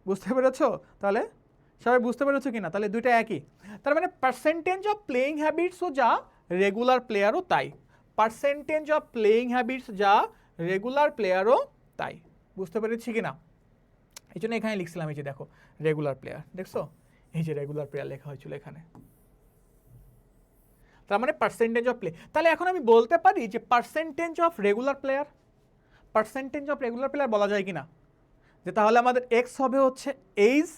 বুঝতে পেরেছো? তাহলে সবাই বুঝতে পেরেছো কি না? তাহলে দুইটা একই। তার মানে পার্সেন্টেজ অফ প্লেয়িং হ্যাবিটসও যা, রেগুলার প্লেয়ারও তাই। পার্সেন্টেজ অফ প্লেয়িং হ্যাবিটস যা, রেগুলার প্লেয়ারও তাই। বুঝতে পেরেছি কি না? এই জন্য এখানে লিখছিলাম এই যে দেখো রেগুলার প্লেয়ার, দেখছো এই যে রেগুলার প্লেয়ার লেখা হয়েছিল এখানে। তার মানে পার্সেন্টেজ অফ প্লে। তাহলে এখন আমি বলতে পারি যে percentage of regular player, percentage of regular player বলা যায় কি না? যে তাহলে আমাদের এক্স হবে হচ্ছে এইজ,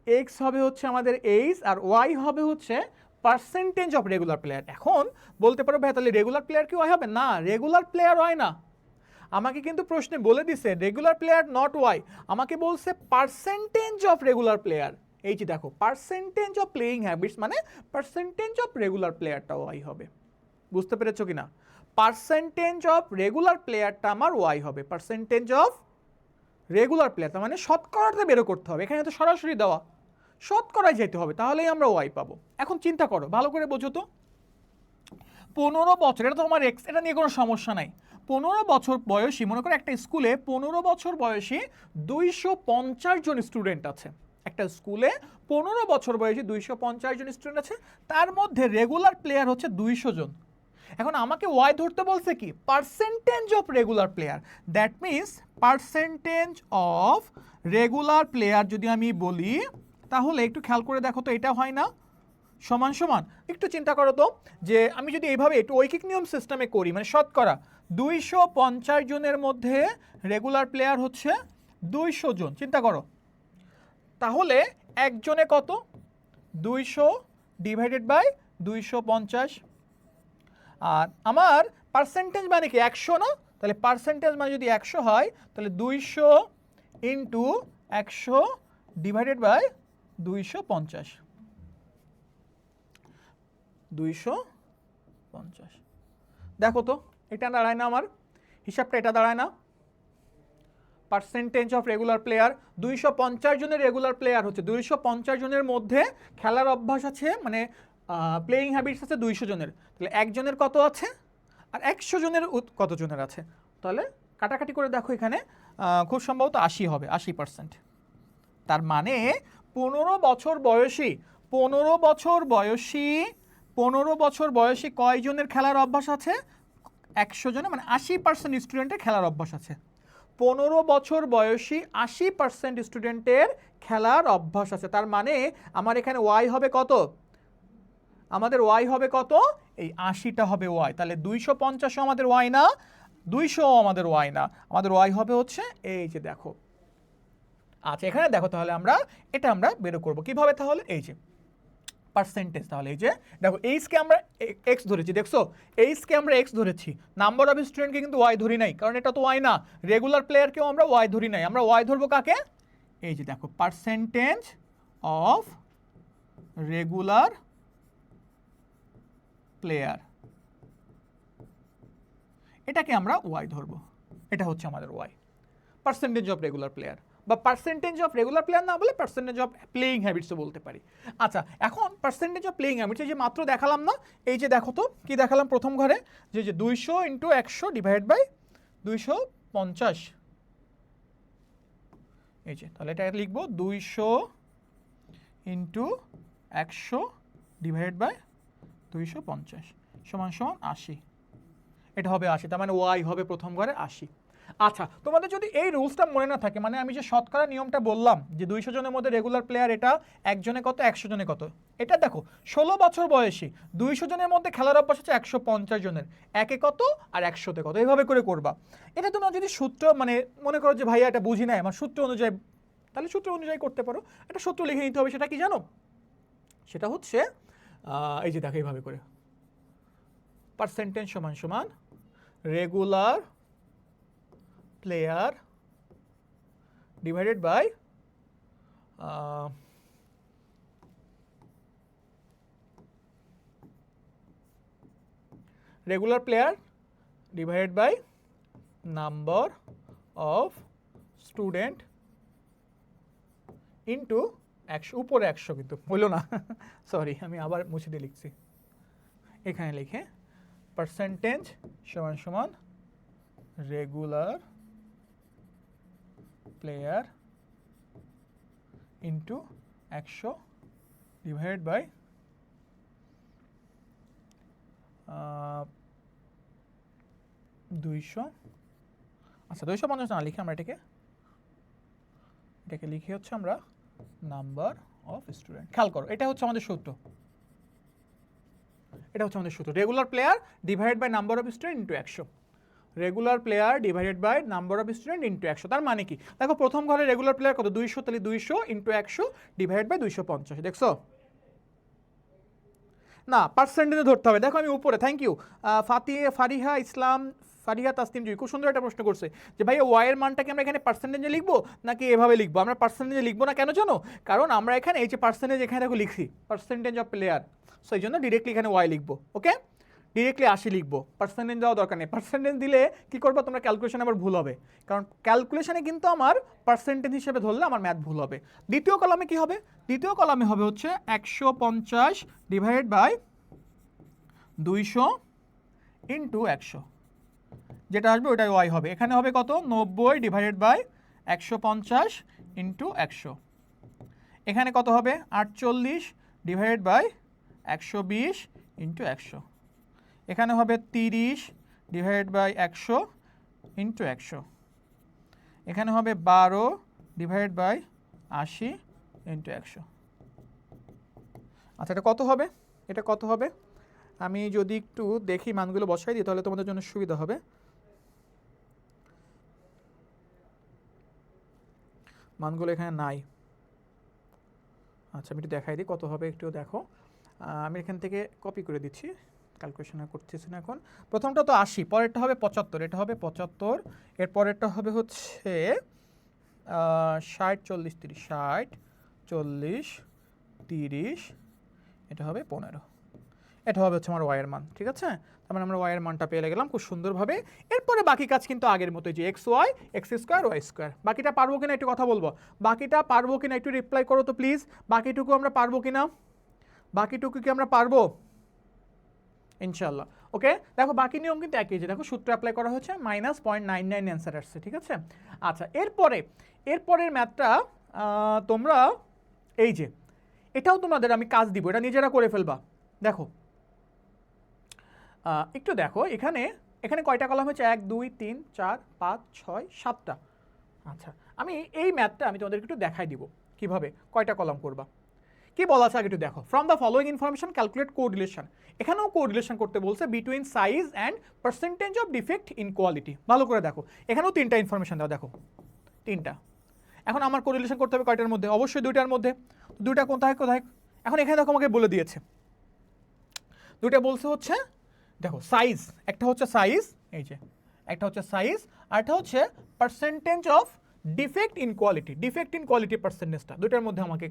এক্স হবে হচ্ছে আমাদের এইজ, আর ওয়াই হবে হচ্ছে পার্সেন্টেজ অফ রেগুলার প্লেয়ার। এখন বলতে পারো ভাই তাহলে রেগুলার প্লেয়ার কি ওয়াই হবে? না, রেগুলার প্লেয়ার হয় না। আমাকে কিন্তু প্রশ্নে বলে দিছে রেগুলার প্লেয়ার নট ওয়াই, আমাকে বলছে পার্সেন্টেজ অফ রেগুলার প্লেয়ার। এই যে দেখো পার্সেন্টেজ অফ প্লেয়িং হ্যাবিটস মানে পার্সেন্টেজ অফ রেগুলার প্লেয়ারটা ওয়াই হবে। বুঝতে পেরেছো কিনা? পার্সেন্টেজ অফ রেগুলার প্লেয়ারটা আমার ওয়াই হবে, পার্সেন্টেজ অফ রেগুলার প্লেয়ার তার মানে শতকরাতে বেরো করতে হবে, এখানে তো সরাসরি দেওয়া, শতকরায় যেতে হবে, তাহলেই আমরা ওয়াই পাবো। এখন চিন্তা করো, ভালো করে বোঝো তো, 15 বছর, এটা তো আমার এক্স, এটা নিয়ে কোনো সমস্যা নাই। 15 বছর বয়সী, মনে করো একটা স্কুলে 15 বছর বয়সী 250 জন স্টুডেন্ট আছে। একটা স্কুলে 15 বছর বয়সী 250 জন স্টুডেন্ট আছে, তার মধ্যে রেগুলার প্লেয়ার হচ্ছে 200 জন। এখন আমাকে ওয়াই ধরতে বলছে কি? Percentage of regular player. That means percentage of regular player যদি আমি বলি, তাহলে একটু খেয়াল করে দেখো তো, এটা হয় না সমান সমান? একটু চিন্তা করো তো, যে আমি যদি এইভাবে একটু ঐকিক নিয়ম সিস্টেমে করি, মানে শতকরা 250 জনের মধ্যে রেগুলার প্লেয়ার হচ্ছে 200 জন, চিন্তা করো, তাহলে একজনে কত? 200 ডিভাইডেড বাই 250। আর আমার পার্সেন্টেজ মানে কি 100 না? তাহলে পার্সেন্টেজ মানে যদি 100 হয় তাহলে 200 ইন্টু 100 ডিভাইডেড বাই 250, 250। দেখো তো এটা দাঁড়ায় না? আমার হিসাবটা এটা দাঁড়ায় না? পার্সেন্টেজ অফ রেগুলার প্লেয়ার, 250 জনের রেগুলার প্লেয়ার হচ্ছে, 250 জনের মধ্যে খেলার অভ্যাস আছে, মানে প্লেয়িং হ্যাবিটস আছে 200 জনের, তাহলে একজনের কত আছে আর 100 জনের কত জনের আছে? তাহলে কাটাকাটি করে দেখো এখানে খুব সম্ভবত 80 হবে, 80%। তার মানে 15 বছর বয়সী, 15 বছর বয়সী, 15 বছর বয়সী কয়জনের খেলার অভ্যাস আছে? 100 জনের, মানে 80% স্টুডেন্টের খেলার অভ্যাস আছে। 15 বছর বয়সী 80% স্টুডেন্টের খেলার অভ্যাস আছে। তার মানে আমার এখানে ওয়াই হবে কত? আমাদের ওয়াই হবে কত? এই 80টা হবে ওয়াই। তাহলে 250ও আমাদের ওয়াই না, 200ও আমাদের ওয়াই না, আমাদের ওয়াই হবে হচ্ছে এই যে দেখো। আচ্ছা এখানে দেখো, তাহলে আমরা এটা আমরা বের করব কিভাবে? তাহলে এই যে পার্সেন্টেজ, তাহলে এই যে দেখো এইচকে আমরা এক্স ধরেছি, দেখছো এইচকে আমরা এক্স ধরেছি, নাম্বার অফ স্টুডেন্টকে কিন্তু ওয়াই ধরি নাই, কারণ এটা তো ওয়াই না। রেগুলার প্লেয়ারকেও আমরা ওয়াই ধরি নাই, আমরা ওয়াই ধরবো কাকে? এই যে দেখো পার্সেন্টেজ অফ রেগুলার প্লেয়ার, এটাকে আমরা ওয়াই ধরবো, এটা হচ্ছে আমাদের Y, percentage of regular player. বা পার্সেন্টেজ অফ রেগুলার প্লেয়ার না বলে পার্সেন্টেজ অফ প্লেয়িং হ্যাবিটসও বলতে পারি। আচ্ছা, এখন পার্সেন্টেজ অফ প্লেয়িং হ্যাবিটস এই যে মাত্র দেখালাম না, এই যে দেখো তো কি দেখালাম প্রথম ঘরে, যে 200 ইন্টু 100 ডিভাইড বাই 250, এই যে তাহলে এটা লিখবো 200 ইন্টু 100 ডিভাইড বাই 250 সমান সমান 80, এটা হবে 80, তার মানে ওয়াই হবে প্রথম ঘরে 80। আচ্ছা, তোমাদের যদি এই রুলসটা মনে না থাকে, মানে আমি যে শতকরা নিয়মটা বললাম যে 200 জনের মধ্যে রেগুলার প্লেয়ার এটা একজনে কত 100 জনে কত, এটা দেখো 16 বছর বয়সী 200 জনের মধ্যে খেলার অভ্যাস হচ্ছে 150 জনের, একে কত আর 100তে কত, এইভাবে করে করবা। এটা তোমরা যদি সূত্র মানে মনে করো যে ভাইয়া এটা বুঝি নাই আমার সূত্র অনুযায়ী, তাহলে সূত্র অনুযায়ী করতে পারো। একটা সূত্র লিখে নিতে হবে, সেটা কি জানো, সেটা হচ্ছে এই যে দেখো এইভাবে করে পার্সেন্টেজ সমান সমান regular player divided by regular player divided by number of student into 100, উপরে 100 কিন্তু হইল না, সরি আমি আবার মুছে দিয়ে লিখছি, এখানে লিখে পার্সেন্টেজ সমান সমান regular player into 100 divide by 200, আচ্ছা 250 না লিখে আমরা এটাকে লিখে হচ্ছে আমরা নাম্বার অফ স্টুডেন্ট। খেয়াল করো, এটা হচ্ছে আমাদের সূত্র, এটা হচ্ছে আমাদের সূত্র, regular player divided by number of student into 100, regular player divided by number of student into 100। তার মানে কি দেখো, প্রথম ঘরে রেগুলার প্লেয়ার কত 200, তাহলে 200 ইন্টু 100 ডিভাইড বাই 250, দেখছো না পার্সেন্টেজে ধরতে হবে। দেখো আমি উপরে, থ্যাংক ইউ ফারিহা ইসলাম, ফারিহা তাসনিম জি খুব সুন্দর একটা প্রশ্ন করছে যে ভাই ওয়াই এর মানটাকে আমরা এখানে পার্সেন্টেজে লিখবো নাকি এভাবে লিখবো। আমরা পার্সেন্টেজে লিখবো না, কেন জানো, কারণ আমরা এখানে এই যে পার্সেন্টেজ এখানে দেখো লিখছি পার্সেন্টেজ অফ প্লেয়ার, সো এই জন্য ডিরেক্টলি এখানে ওয়াই লিখবো। ওকে, ডিরেক্টলি 80 লিখবো, পার্সেন্টেজ দেওয়া দরকার নেই। পার্সেন্টেজ দিলে কি করবো তোমরা, ক্যালকুলেশন আবার ভুল হবে, কারণ ক্যালকুলেশনে কিন্তু আমার পার্সেন্টেজ হিসেবে ধরলে আমার ম্যাথ ভুল হবে। দ্বিতীয় কলামে কি হবে, দ্বিতীয় কলামে হবে হচ্ছে 150 ডিভাইডেড বাই 200 ইন্টু 100, যেটা আসবে ওটাই ওয়াই হবে। এখানে হবে কত 90 ডিভাইডেড বাই 150 ইন্টু 100, এখানে কত হবে 48 ডিভাইডেড বাই 120 ইন্টু 100, এখানে হবে 30 ডিভাইডেড বাই 100 ইন্টু 100, এখানে হবে 12 ডিভাইডেড বাই 80 ইন্টু 100। আচ্ছা এটা কত হবে, এটা কত হবে, আমি যদি একটু দেখি মানগুলো বসাই দিই তাহলে তোমাদের জন্য সুবিধা হবে। মানগুলো এখানে নাই, আচ্ছা আমি একটু দেখাই দিই কত হবে, একটু দেখো আমি এখান থেকে কপি করে দিচ্ছি, ক্যালকুলেশন করতেছি না এখন। প্রথমটা তো 80, পরেরটা হবে 75, এটা হবে 75, এর পরেরটা হবে হচ্ছে 60 40 30, 60 40 30, এটা হবে 15, এটা হবে হচ্ছে আমার ওয়াইয়ের মান। ঠিক আছে, তার মানে আমরা ওয়াইয়ের মানটা পেয়ে গেলাম খুব সুন্দরভাবে। এরপরে বাকি কাজ কিন্তু আগের মতো, যে X Y, X square, Y square. বাকিটা পারবো কিনা একটু কথা বলবো, বাকিটা পারবো কিনা একটু রিপ্লাই করো তো প্লিজ, বাকিটুকু আমরা পারবো কিনা, বাকিটুকু কি আমরা পারবো ইনশাল্লাহ। ওকে, দেখো বাকি নিয়ম কিন্তু একই, যে দেখো সূত্র অ্যাপ্লাই করা হচ্ছে -0.99 অ্যান্সার আসছে। ঠিক আছে, আচ্ছা এরপরের ম্যাথটা তোমরা এই যে এটাও তোমাদের আমি কাজ দিব, এটা নিজেরা করে ফেলবা। দেখো একটু দেখো এখানে কয়টা কলাম হচ্ছে, 1 2 3 4 5 6 7টা। আচ্ছা আমি এই ম্যাথটা আমি তোমাদেরকে একটু দেখাই দিব কিভাবে কয়টা কলাম করবা। কি বলা আছে আগে একটু দেখো, from the following information calculate correlation, এখানেও কোরিলেশন করতে বলছে between size and percentage of defect in quality. ভালো করে দেখো, এখানেও 3টা ইনফরমেশন দাও, দেখো 3টা। এখন আমার কোরিলেশন করতে হবে কয়টার মধ্যে, অবশ্যই 2টার মধ্যে। 2টা কোথায় কোথায়, এখন এখানে দেখো আমাকে বলে দিয়েছে 2টা বলছে হচ্ছে, দেখো সাইজ, একটা হচ্ছে সাইজ, এই যে একটা হচ্ছে সাইজ, আর একটা হচ্ছে percentage of defect in quality, defect in quality পার্সেন্টেজটা 2টার মধ্যে আমাকে।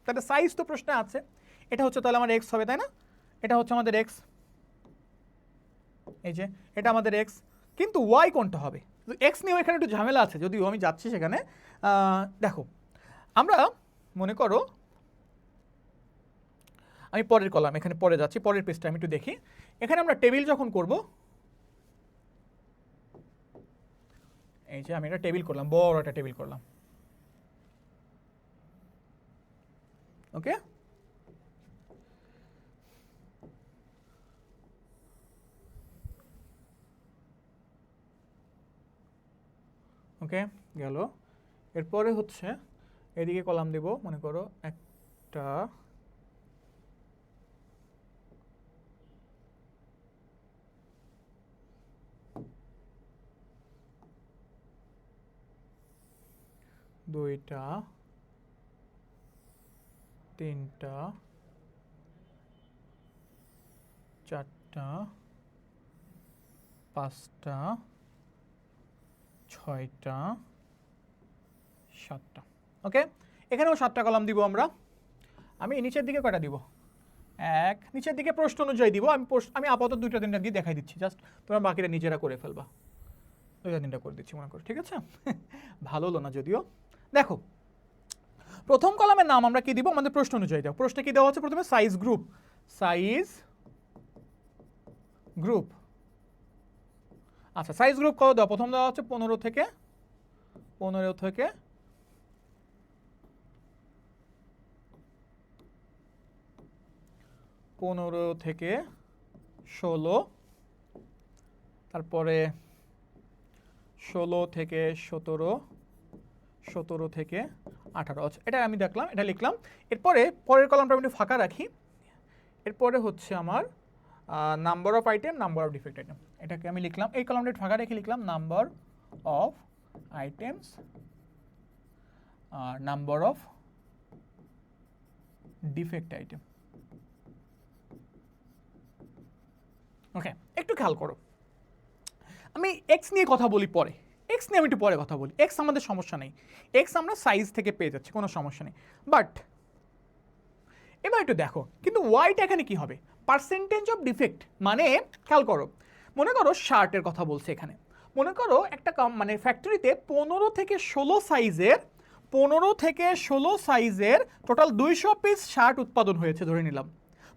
তাহলে সাইজ তো প্রশ্নে আছে, এটা হচ্ছে তাহলে আমার এক্স হবে, তাই না, এটা হচ্ছে আমাদের এক্স, এই যে এটা আমাদের এক্স, কিন্তু ওয়াই কোনটা হবে, এক্স নিয়েও এখানে একটু ঝামেলা আছে, যদিও আমি যাচ্ছি সেখানে। দেখো আমরা মনে করো আমি পরের কলাম এখানে পরে যাচ্ছি, পরের পেজটা আমি একটু দেখি। এখানে আমরা টেবিল যখন করব, এই যে আমি একটা টেবিল করলাম, বড় একটা টেবিল করলাম, ওকে। ওকে গেল। এরপরে হচ্ছে এদিকে কলাম দেব, মনে করো একটা, দুইটা, তিনটা, চারটা, পাঁচটা, ছয়টা, সাতটা। ওকে, এখানেও 7টা কলাম দিব আমরা। আমি নিচের দিকে কয়টা দিব? এক, নিচের দিকে প্রশ্ন অনুযায়ী দিব। আমি আপাতত 2টা 3টা দিয়ে দেখাই দিচ্ছি, জাস্ট তোমরা বাকিটা নিজেরা করে ফেলবা। 2টা 3টা করে দিচ্ছি মনে করো, ঠিক আছে? ভালো হলো না যদিও। দেখো প্রথম কলামের নাম আমরা কি দিব? আমাদের প্রশ্ন অনুযায়ী দাও। প্রশ্নে কি দেওয়া হচ্ছে? প্রথমে সাইজ গ্রুপ, সাইজ গ্রুপ। আচ্ছা, সাইজ গ্রুপ কত দেওয়া? প্রথম দেওয়া হচ্ছে 15 থেকে 16, তারপরে 16 থেকে 17, 17 থেকে 18। এটা আমি দেখলাম, এটা লিখলাম। এরপরে পরের কলামটা আমি একটু ফাঁকা রাখি। এরপরে হচ্ছে আমার number of item, number of defect item, এটাকে আমি লিখলাম, এই কলামটা একটু ফাঁকা রেখে লিখলাম নাম্বার অফ আইটেমস আর number of defect item. Okay, একটু খেয়াল করো, আমি এক্স নিয়ে কথা বলি পরে, এক্স নিয়ে আমি একটু পরে কথা বলি। এক্স আমাদের সমস্যা নেই, এক্স আমরা সাইজ থেকে পেয়ে যাচ্ছি, কোনো সমস্যা নেই। বাট এবার একটু দেখো, কিন্তু ওয়াইটা এখানে কি হবে? পার্সেন্টেজ অফ ডিফেক্ট মানে, খেয়াল করো, মনে করো শার্টের কথা বলছে এখানে। মনে করো একটা মানে ফ্যাক্টরিতে 15 থেকে 16 সাইজের টোটাল 200 পিস শার্ট উৎপাদন হয়েছে ধরে নিলাম।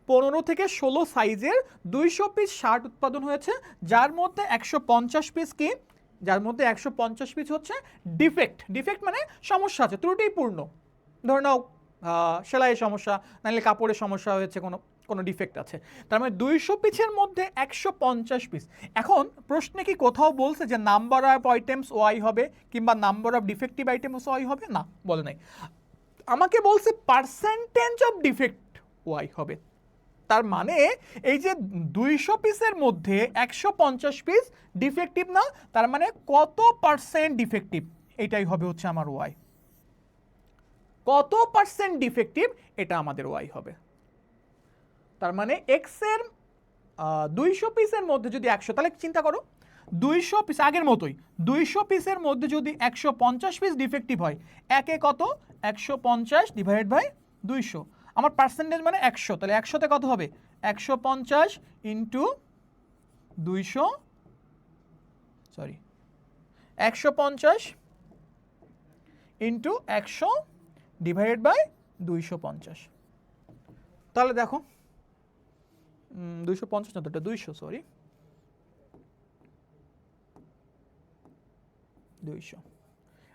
15 থেকে 16 সাইজের 200 পিস শার্ট উৎপাদন হয়েছে, যার মধ্যে 150 পিস কি? যার মধ্যে 150 পিস হচ্ছে ডিফেক্ট। ডিফেক্ট মানে সমস্যা আছে, ত্রুটিপূর্ণ। ধরে নাও সেলাইয়ের সমস্যা, নাহলে কাপড়ের সমস্যা হয়েছে, কোনো ডিফেক্ট আছে। তার মানে 200 পিসের মধ্যে 150 পিস। এখন প্রশ্নে কি কোথাও বলছে যে নাম্বার অফ আইটেমস ওয়াই হবে কিংবা number of defective items Y হবে? না, বলে নাই। আমাকে বলছে পার্সেন্টেজ অফ ডিফেক্ট ওয়াই হবে। তার মানে এই যে 200 পিসের মধ্যে 150 পিস ডিফেক্টিভ না, তার মানে কত পার্সেন্ট ডিফেক্টিভ, এটাই হবে হচ্ছে আমার ওয়াই। কত পার্সেন্ট ডিফেক্টিভ, এটা আমাদের ওয়াই হবে। তার মানে এক্স এর 200 পিসের মধ্যে যদি 100, তাহলে চিন্তা করো 200 পিস আগের মতোই, 200 পিসের মধ্যে যদি 150 পিস ডিফেক্টিভ হয়, একে কত? 150 ডিভাইডেড বাই 200। আমার পার্সেন্টেজ মানে 100, তাহলে 100তে কত হবে? 150 into 200, sorry 150 into 100 divided by 250। তাহলে দেখো 250 না, তো এটা 200, সরি 200।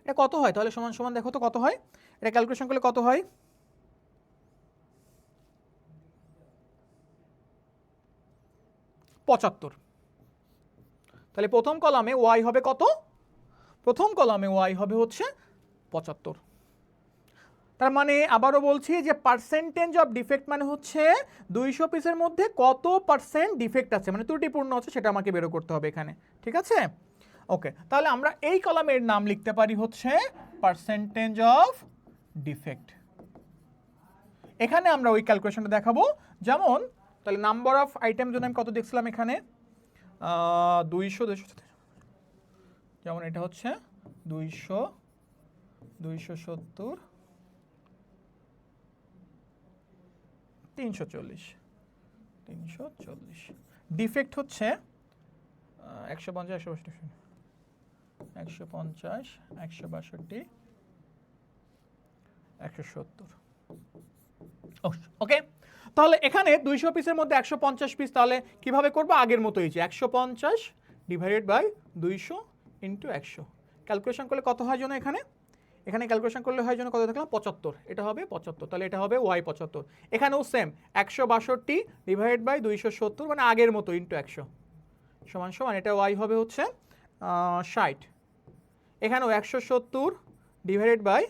এটা কত হয় তাহলে? সমান সমান দেখো তো কত হয়, এটা ক্যালকুলেশন করলে কত হয়? 75। তাহলে প্রথম কলামে ওয়াই হবে কত? প্রথম কলামে ওয়াই হবে হচ্ছে 75। তার মানে আবারও বলছি যে পার্সেন্টেজ অফ ডিফেক্ট মানে হচ্ছে 200 পিসের মধ্যে কত পার্সেন্ট ডিফেক্ট আছে, মানে ত্রুটিপূর্ণ আছে, সেটা আমাকে বের করতে হবে এখানে, ঠিক আছে? ওকে, তাহলে আমরা এই কলামের নাম লিখতে পারি হচ্ছে পার্সেন্টেজ অফ ডিফেক্ট। এখানে আমরা ওই ক্যালকুলেশনটা দেখাবো, যেমন তাহলে নাম্বার অফ আইটেম যদি আমি কত দেখছিলাম এখানে 200, যেমন এটা হচ্ছে 200, 270, 340, 340। ডিফেক্ট হচ্ছে 150, 150, 150, 162, 170। ওকে, তাহলে এখানে 200 পিসের মধ্যে 150 পিস তাহলে কিভাবে করব? আগের মতোই, যে 150 ডিভাইডেড বাই 200 ইন্টু 100। ক্যালকুলেশন করলে কত হয় যেন এখানে? এখানে ক্যালকুলেশন করলে হয় যেন কত দেখলাম? 75। এটা হবে 75, তাহলে এটা হবে y 75। এখানেও সেম 162 ডিভাইডেড বাই 270 মানে আগের মতো ইন্টু 100 সমান সমান এটা y হবে হচ্ছে 60। এখানেও 170 ডিভাইডেড বাই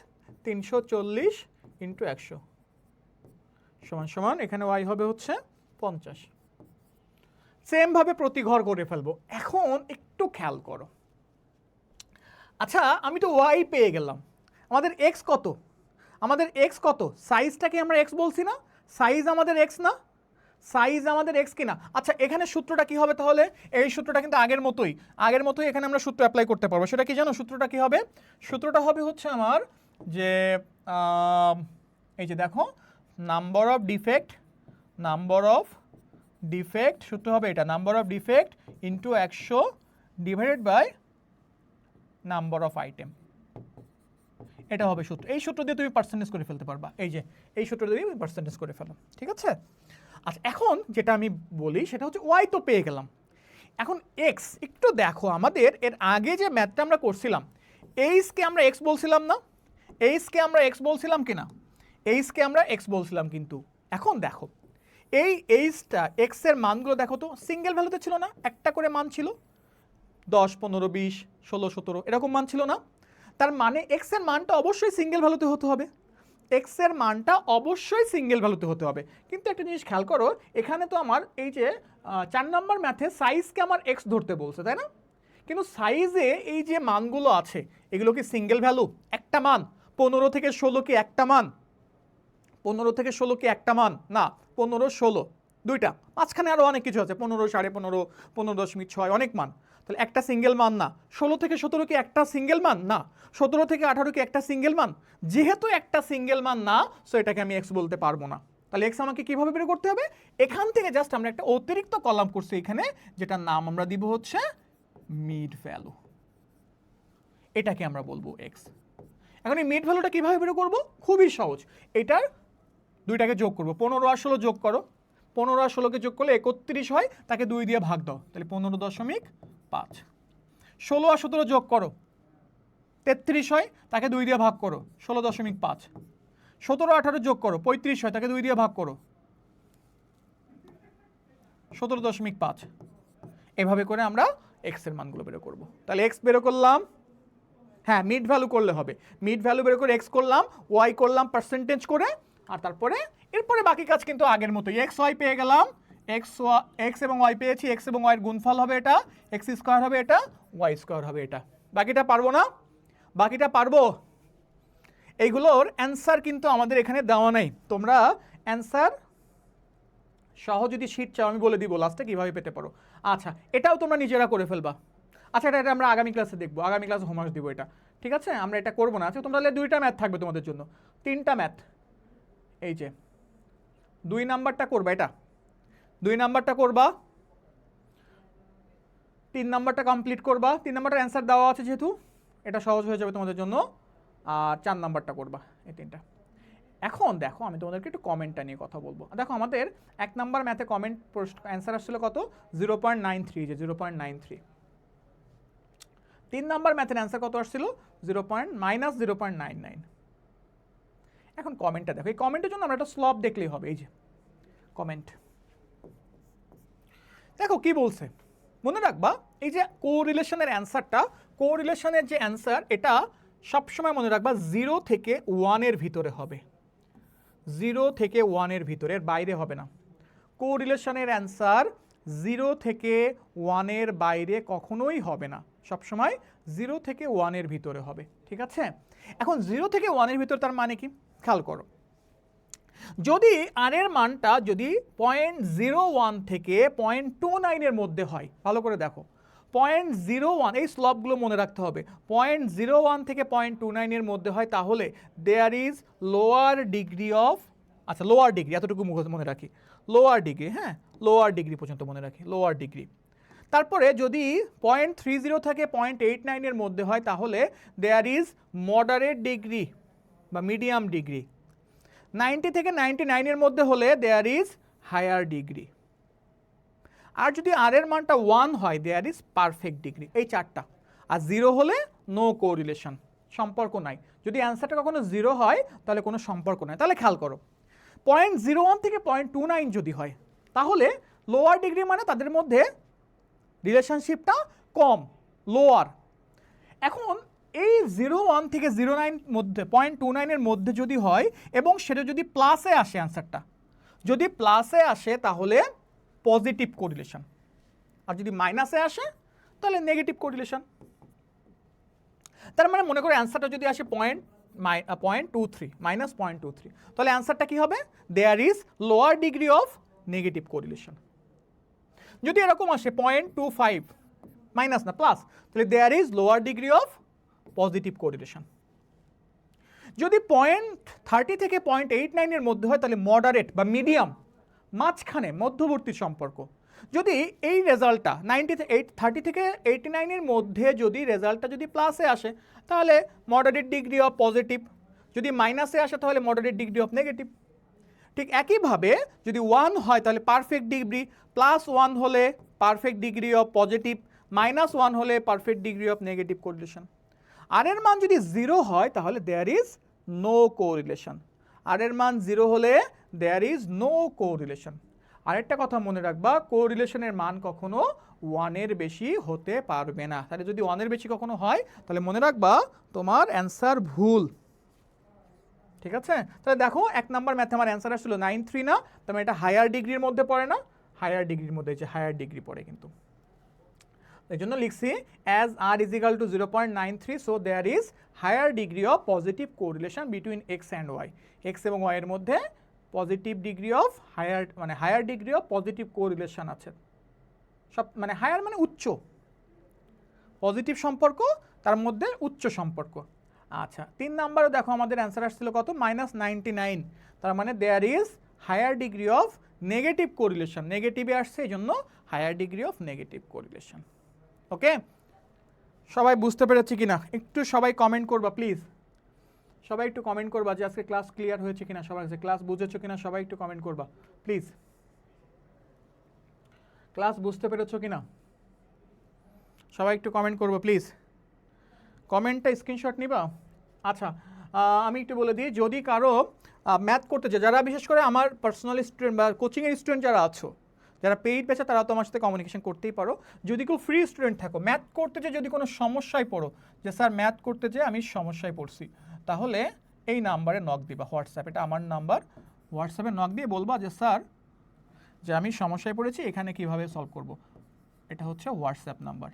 340 ইন্টু 100 সমান সমান এখানে y হবে হচ্ছে 50। সেমভাবে প্রতি ঘর করে ফেলবো। এখন একটু খেয়াল করো, আচ্ছা আমি তো y পেয়ে গেলাম, আমাদের x কত? আমাদের x কত? সাইজটাকে আমরা x বলছি না? সাইজ আমাদের x না? সাইজ আমাদের x কিনা? আচ্ছা এখানে সূত্রটা কি হবে তাহলে? এই সূত্রটা কিন্তু আগের মতোই এখানে আমরা সূত্র অ্যাপ্লাই করতে পারবো। সেটা কি জানো? সূত্রটা কি হবে? সূত্রটা হবে হচ্ছে আমার যে এই যে দেখো, নাম্বার অফ ডিফেক্ট সূত্র হবে এটা, number of defect into 100 divided by number of item. এটা হবে সূত্র। এই সূত্র দিয়ে তুমি পার্সেন্টেজ করে ফেলতে পারবা। এই যে এই সূত্র দিয়ে তুমি পার্সেন্টেজ করে ফেলো, ঠিক আছে? আচ্ছা এখন যেটা আমি বলি সেটা হচ্ছে ওয়াই তো পেয়ে গেলাম, এখন এক্স একটু দেখো, আমাদের এর আগে যে ম্যাথটা আমরা করছিলাম এইচকে আমরা এক্স বলছিলাম না? এইচকে আমরা এক্স বলছিলাম কিনা? এইচকে আমরা এক্স বলছিলাম, কিন্তু এখন দেখো এই এইচটা এক্স এর মানগুলো দেখো তো সিঙ্গেল ভ্যালুতে ছিল না? একটা করে মান ছিল, 10, 15, 20, 16, 17 এরকম মান ছিল না? তার মানে এক্স এর মানটা অবশ্যই সিঙ্গেল ভ্যালুতে হতে হবে, এক্স এর মানটা অবশ্যই সিঙ্গেল ভ্যালুতে হতে হবে। কিন্তু একটা জিনিস খেয়াল করো, এখানে তো আমার এই যে 4 নম্বর ম্যাথে সাইজকে আমার এক্স ধরতে বলছে, তাই না? কিন্তু সাইজে এই যে মানগুলো আছে এগুলো কি সিঙ্গেল ভ্যালু? একটা মান। 15 থেকে 16 কি একটা মান? 15 থেকে 16 কি একটা মান? না, 15, 16 দুইটা, মাঝখানে আরও অনেক কিছু আছে, 15, 15.5, 15.6 অনেক মান, তাহলে একটা সিঙ্গেল মান না। 16 থেকে 17 কি একটা সিঙ্গেল মান? না। 17 থেকে 18 কি একটা সিঙ্গেল মান? যেহেতু একটা সিঙ্গেল মান না, সো এটাকে আমি এক্স বলতে পারবো না। তাহলে এক্স আমাকে কিভাবে বের করতে হবে? এখান থেকে জাস্ট আমরা একটা অতিরিক্ত কলাম করছি এখানে, যেটার নাম আমরা দিব হচ্ছে মিড ভ্যালু, এটাকে আমরা বলবো এক্স। এখন এই মিড ভ্যালুটা কিভাবে বের করবো? খুবই সহজ, এটার দুইটাকে যোগ করবো, 15 আর 16 যোগ করো, 15 আর 16কে যোগ করলে 31 হয়, তাকে 2 দিয়ে ভাগ দাও, তাহলে 15.5। 16 আর 17 যোগ করো, 33 হয়, তাকে 2 দিয়ে ভাগ করো, 16.5। 17, 18 যোগ করো, 35 হয়, তাকে 2 দিয়ে ভাগ করো, 17.5। এভাবে করে আমরা এক্স এর মানগুলো বের করবো। তাহলে এক্স বের করলাম, হ্যাঁ মিড ভ্যালু করলে হবে, মিড ভ্যালু বের করে এক্স করলাম, ওয়াই করলাম পার্সেন্টেজ করে, আর তারপরে এরপরে বাকি কাজ কিন্তু আগের মতোই। এক্স ওয়াই পেয়ে গেলাম, এক্স এবং ওয়াই পেয়েছি, এক্স এবং ওয়াইয়ের গুণফল হবে এটা, এক্স স্কোয়ার হবে এটা, ওয়াই স্কোয়ার হবে এটা। বাকিটা পারবো না? বাকিটা পারবো। এইগুলোর অ্যান্সার কিন্তু আমাদের এখানে দেওয়া নাই, তোমরা অ্যান্সার সহ যদি শিট চাও আমি বলে দিব লাস্টে কীভাবে পেতে পারো। আচ্ছা এটাও তোমরা নিজেরা করে ফেলবা। আচ্ছা এটা আমরা আগামী ক্লাসে দেখবো, আগামী ক্লাসে হোমওয়ার্ক দিব এটা, ঠিক আছে? আমরা এটা করবো না। আচ্ছা তোমরা 2টা ম্যাথ থাকবে তোমাদের জন্য, 3টা ম্যাথ। এই যে 2 নাম্বারটা করবা, এটা 2 নাম্বারটা করবা, 3 নাম্বারটা কমপ্লিট করবা, 3 নাম্বারটার অ্যান্সার দেওয়া আছে যেহেতু এটা সহজ হয়ে যাবে তোমাদের জন্য, আর 4 নাম্বারটা করবা, এই 3টা। এখন দেখো আমি তোমাদেরকে একটু কমেন্টটা নিয়ে কথা বলবো। দেখো আমাদের 1 নাম্বার ম্যাথে কমেন্ট অ্যান্সার আসছিল কত? 0.93, যে 0.93। 3 নাম্বার ম্যাথের অ্যান্সার কত আসছিল? -0.99। এখন কমেন্টটা দেখো, এই কমেন্টের জন্য আমরা একটা স্লপ দেখলেই হবে। এই যে কমেন্ট দেখো কি বলছে, মনে রাখবা এই যে কোরিলেশনের অ্যান্সারটা, কোরিলেশনের যে অ্যান্সার এটা সবসময় মনে রাখবা 0 থেকে 1 এর ভিতরে হবে, 0 থেকে 1 এর ভিতরে, এর বাইরে হবে না। কোরিলেশনের অ্যান্সার 0 থেকে 1 এর বাইরে কখনোই হবে না, সবসময় 0 থেকে 1 এর ভিতরে হবে, ঠিক আছে? এখন 0 থেকে 1 এর ভিতর তার মানে কি খেয়াল করো, যদি আর এর মানটা যদি 0.01 থেকে 0.29 এর মধ্যে হয়, ভালো করে দেখো 0.01, এই স্লপগুলো মনে রাখতে হবে, 0.01 থেকে 0.29 এর মধ্যে হয়, তাহলে there is lower degree of, আচ্ছা লোয়ার ডিগ্রি এতটুকু মনে রাখি, লোয়ার ডিগ্রি, হ্যাঁ লোয়ার ডিগ্রি পর্যন্ত মনে রাখি, লোয়ার ডিগ্রি। তারপরে যদি 0.30 থেকে 0.89 এর মধ্যে হয় তাহলে দেয়ার ইজ মডারেট ডিগ্রি বা মিডিয়াম ডিগ্রি। 90 থেকে 99 এর মধ্যে হলে দেয়ার ইজ হায়ার ডিগ্রি। আর যদি আর এর মানটা 1 হয় দেয়ার ইজ পারফেক্ট ডিগ্রি। এই চারটা। আর 0 হলে নো কোরিলেশন, সম্পর্ক নাই। যদি অ্যান্সারটা কখনো 0 হয় তাহলে কোনো সম্পর্ক নাই। তাহলে খেয়াল করো 0.01 থেকে 0.29 যদি হয় তাহলে লোয়ার ডিগ্রি মানে তাদের মধ্যে রিলেশনশিপটা কম, লোয়ার। এখন এই 0.1 থেকে 0.9 মধ্যে 0.29 এর মধ্যে যদি হয় এবং সেটা যদি প্লাসে আসে, অ্যান্সারটা যদি প্লাসে আসে তাহলে পজিটিভ কোরিলেশন, আর যদি মাইনাসে আসে তাহলে নেগেটিভ কোরিলেশন। তার মানে মনে করো অ্যান্সারটা যদি আসে 0.23 মাইনাস 0.23 তাহলে অ্যান্সারটা কি হবে? There is lower degree of negative correlation. যদি এরকম আসে 0.25 মাইনাস না প্লাস, তাহলে there is lower degree of positive correlation. যদি 0.30 থেকে 0.89 এর মধ্যে হয় তাহলে মডারেট বা মিডিয়াম, মাঝখানে মধ্যবর্তী সম্পর্ক। যদি এই রেজাল্টটা 30 থেকে 89 এর মধ্যে যদি রেজাল্টটা যদি প্লাসে আসে তাহলে মডারেট ডিগ্রি অফ পজিটিভ, যদি মাইনাসে আসে তাহলে মডারেট ডিগ্রি অফ নেগেটিভ। ঠিক একইভাবে যদি 1 হয় তাহলে পারফেক্ট ডিগ্রি, +1 হলে পারফেক্ট ডিগ্রি অফ পজিটিভ, -1 হলে perfect degree of negative correlation. আর এর মান যদি 0 হয় তাহলে দেয়ার ইজ নো কোরিলেশন। আর এর মান 0 হলে দেয়ার ইজ নো কোরিলেশন। আরেকটা কথা মনে রাখবা, কোরিলেশনের মান কখনো 1 এর বেশি হতে পারবে না। তাহলে যদি 1 এর বেশি কখনো হয় তাহলে মনে রাখবা তোমার অ্যান্সার ভুল। ঠিক আছে? তাহলে দেখো 1 নাম্বার ম্যাথে আমার অ্যান্সার আসছিল 93 না, তার মানে এটা হায়ার ডিগ্রির মধ্যে পড়ে না, হায়ার ডিগ্রির মধ্যে, যে হায়ার ডিগ্রি পড়ে কিন্তু। এই জন্য লিখছি as r is equal to 0.93 so there is higher degree of positive correlation between X and Y. X এবং ওয়াই এর মধ্যে পজিটিভ ডিগ্রি অফ হায়ার, মানে higher degree of positive correlation আছে। সব মানে হায়ার মানে উচ্চ, পজিটিভ সম্পর্ক তার মধ্যে উচ্চ সম্পর্ক। আচ্ছা 3 নাম্বারও দেখো আমাদের অ্যান্সার আসছিল কত? -99। তার মানে there is higher degree of negative correlation, নেগেটিভে আসছে এই জন্য higher degree of negative correlation. Okay, সবাই বুঝতে পেরেছি কিনা? একটু সবাই কমেন্ট করবা প্লিজ, সবাই একটু কমেন্ট করবা যে আজকে ক্লাস ক্লিয়ার হয়েছে কিনা, সবাই ক্লাস বুঝেছো কিনা, সবাই একটু কমেন্ট করবা প্লিজ। ক্লাস বুঝতে পেরেছো কিনা সবাই একটু কমেন্ট করবো প্লিজ। কমেন্টটা স্ক্রিনশট নিবা? আচ্ছা আমি একটু বলে দিই, যদি কারো ম্যাথ করতে চায়, যারা বিশেষ করে আমার পার্সোনাল স্টুডেন্ট বা কোচিংয়ের স্টুডেন্ট যারা আছো, যারা পেইড পেছে তারা তো আমার সাথে কমিউনিকেশন করতেই পারো। যদি কেউ ফ্রি স্টুডেন্ট থাকো, ম্যাথ করতে চাই, যদি কোনো সমস্যায় পড়ো যে স্যার ম্যাথ করতে চাই আমি সমস্যায় পড়ছি, তাহলে এই নাম্বারে নক দিবা, হোয়াটসঅ্যাপ, এটা আমার নাম্বার, হোয়াটসঅ্যাপে নক দিয়ে বলবা যে স্যার যে আমি সমস্যায় পড়েছি, এখানে কিভাবে সলভ করব। এটা হচ্ছে হোয়াটসঅ্যাপ নাম্বার,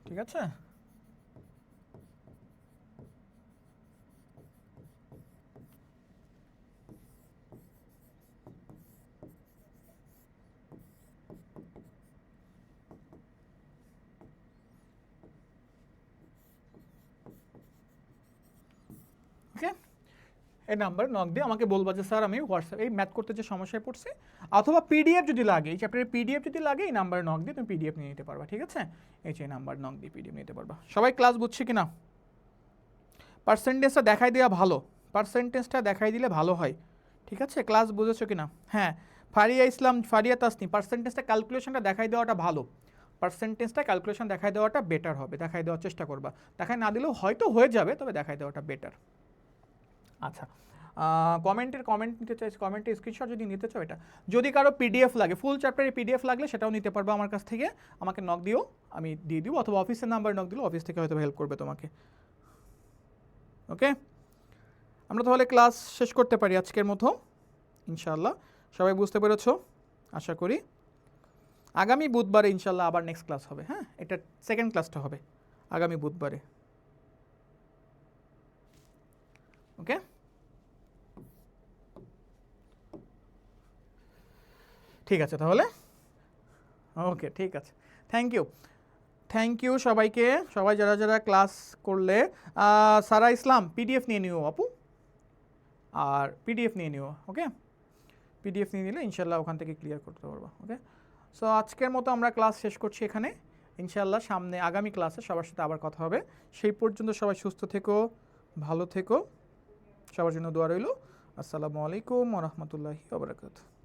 ঠিক আছে? ওকে, এই নাম্বারে নক দিয়ে আমাকে বলবা যে স্যার আমি হোয়াটসঅ্যাপ এই ম্যাথ করতে যে সমস্যায় পড়ছি, অথবা পিডিএফ যদি লাগে, এই চ্যাপ্টারের পিডিএফ যদি লাগে এই নাম্বারে নক দিয়ে তুমি পিডিএফ নিয়ে নিতে পারবা, ঠিক আছে? এই যে নাম্বার নক দিয়ে পিডিএফ নিতে পারবা। সবাই ক্লাস বুঝছি কিনা? পার্সেন্টেজটা দেখাই দেওয়া ভালো, পার্সেন্টেজটা দেখাই দিলে ভালো হয়, ঠিক আছে? ক্লাস বুঝেছো কিনা? হ্যাঁ, ফারিয়া ইসলাম, ফারিয়া তাসনি, পার্সেন্টেজটা ক্যালকুলেশনটা দেখাই দেওয়াটা ভালো, পার্সেন্টেজটা ক্যালকুলেশন দেখাই দেওয়াটা বেটার হবে, দেখাই দেওয়ার চেষ্টা করবা। দেখাই না দিলেও হয়তো হয়ে যাবে, তবে দেখাই দেওয়াটা বেটার। আচ্ছা কমেন্ট নিতে চাইছি, কমেন্টের স্ক্রিনশট যদি নিতে চাও, এটা যদি কারো পিডিএফ লাগে, ফুল চ্যাপ্টারের পিডিএফ লাগলে সেটাও নিতে পারবো আমার কাছ থেকে, আমাকে নক দিও, আমি দিয়ে দিব, অথবা অফিসের নাম্বার নক দিলেও অফিস থেকে হয়তো হেল্প করবে তোমাকে। ওকে, আমরা তাহলে ক্লাস শেষ করতে পারি আজকের মতো ইনশাআল্লাহ। সবাই বুঝতে পেরেছো আশা করি। আগামী বুধবারে ইনশাআল্লাহ আবার নেক্সট ক্লাস হবে। হ্যাঁ, এটা সেকেন্ড ক্লাসটা হবে আগামী বুধবারে। ওকে, ঠিক আছে তাহলে। ওকে, ঠিক আছে, থ্যাংক ইউ সবাইকে, সবাই যারা যারা ক্লাস করলে। সারা ইসলাম পিডিএফ নিয়ে নিও আপু, আর পিডিএফ নিয়ে নিও। ওকে, পিডিএফ নিয়ে নিলে ইনশাল্লাহ ওখান থেকে ক্লিয়ার করতে পারবো। ওকে, সো আজকের মতো আমরা ক্লাস শেষ করছি এখানে। ইনশাআল্লাহ সামনে আগামী ক্লাসে সবার সাথে আবার কথা হবে। সেই পর্যন্ত সবাই সুস্থ থেকো, ভালো থেকো, সবার জন্য দোয়া রইল। আসসালামু আলাইকুম ওয়া রাহমাতুল্লাহি ওয়া বারাকাতুহু।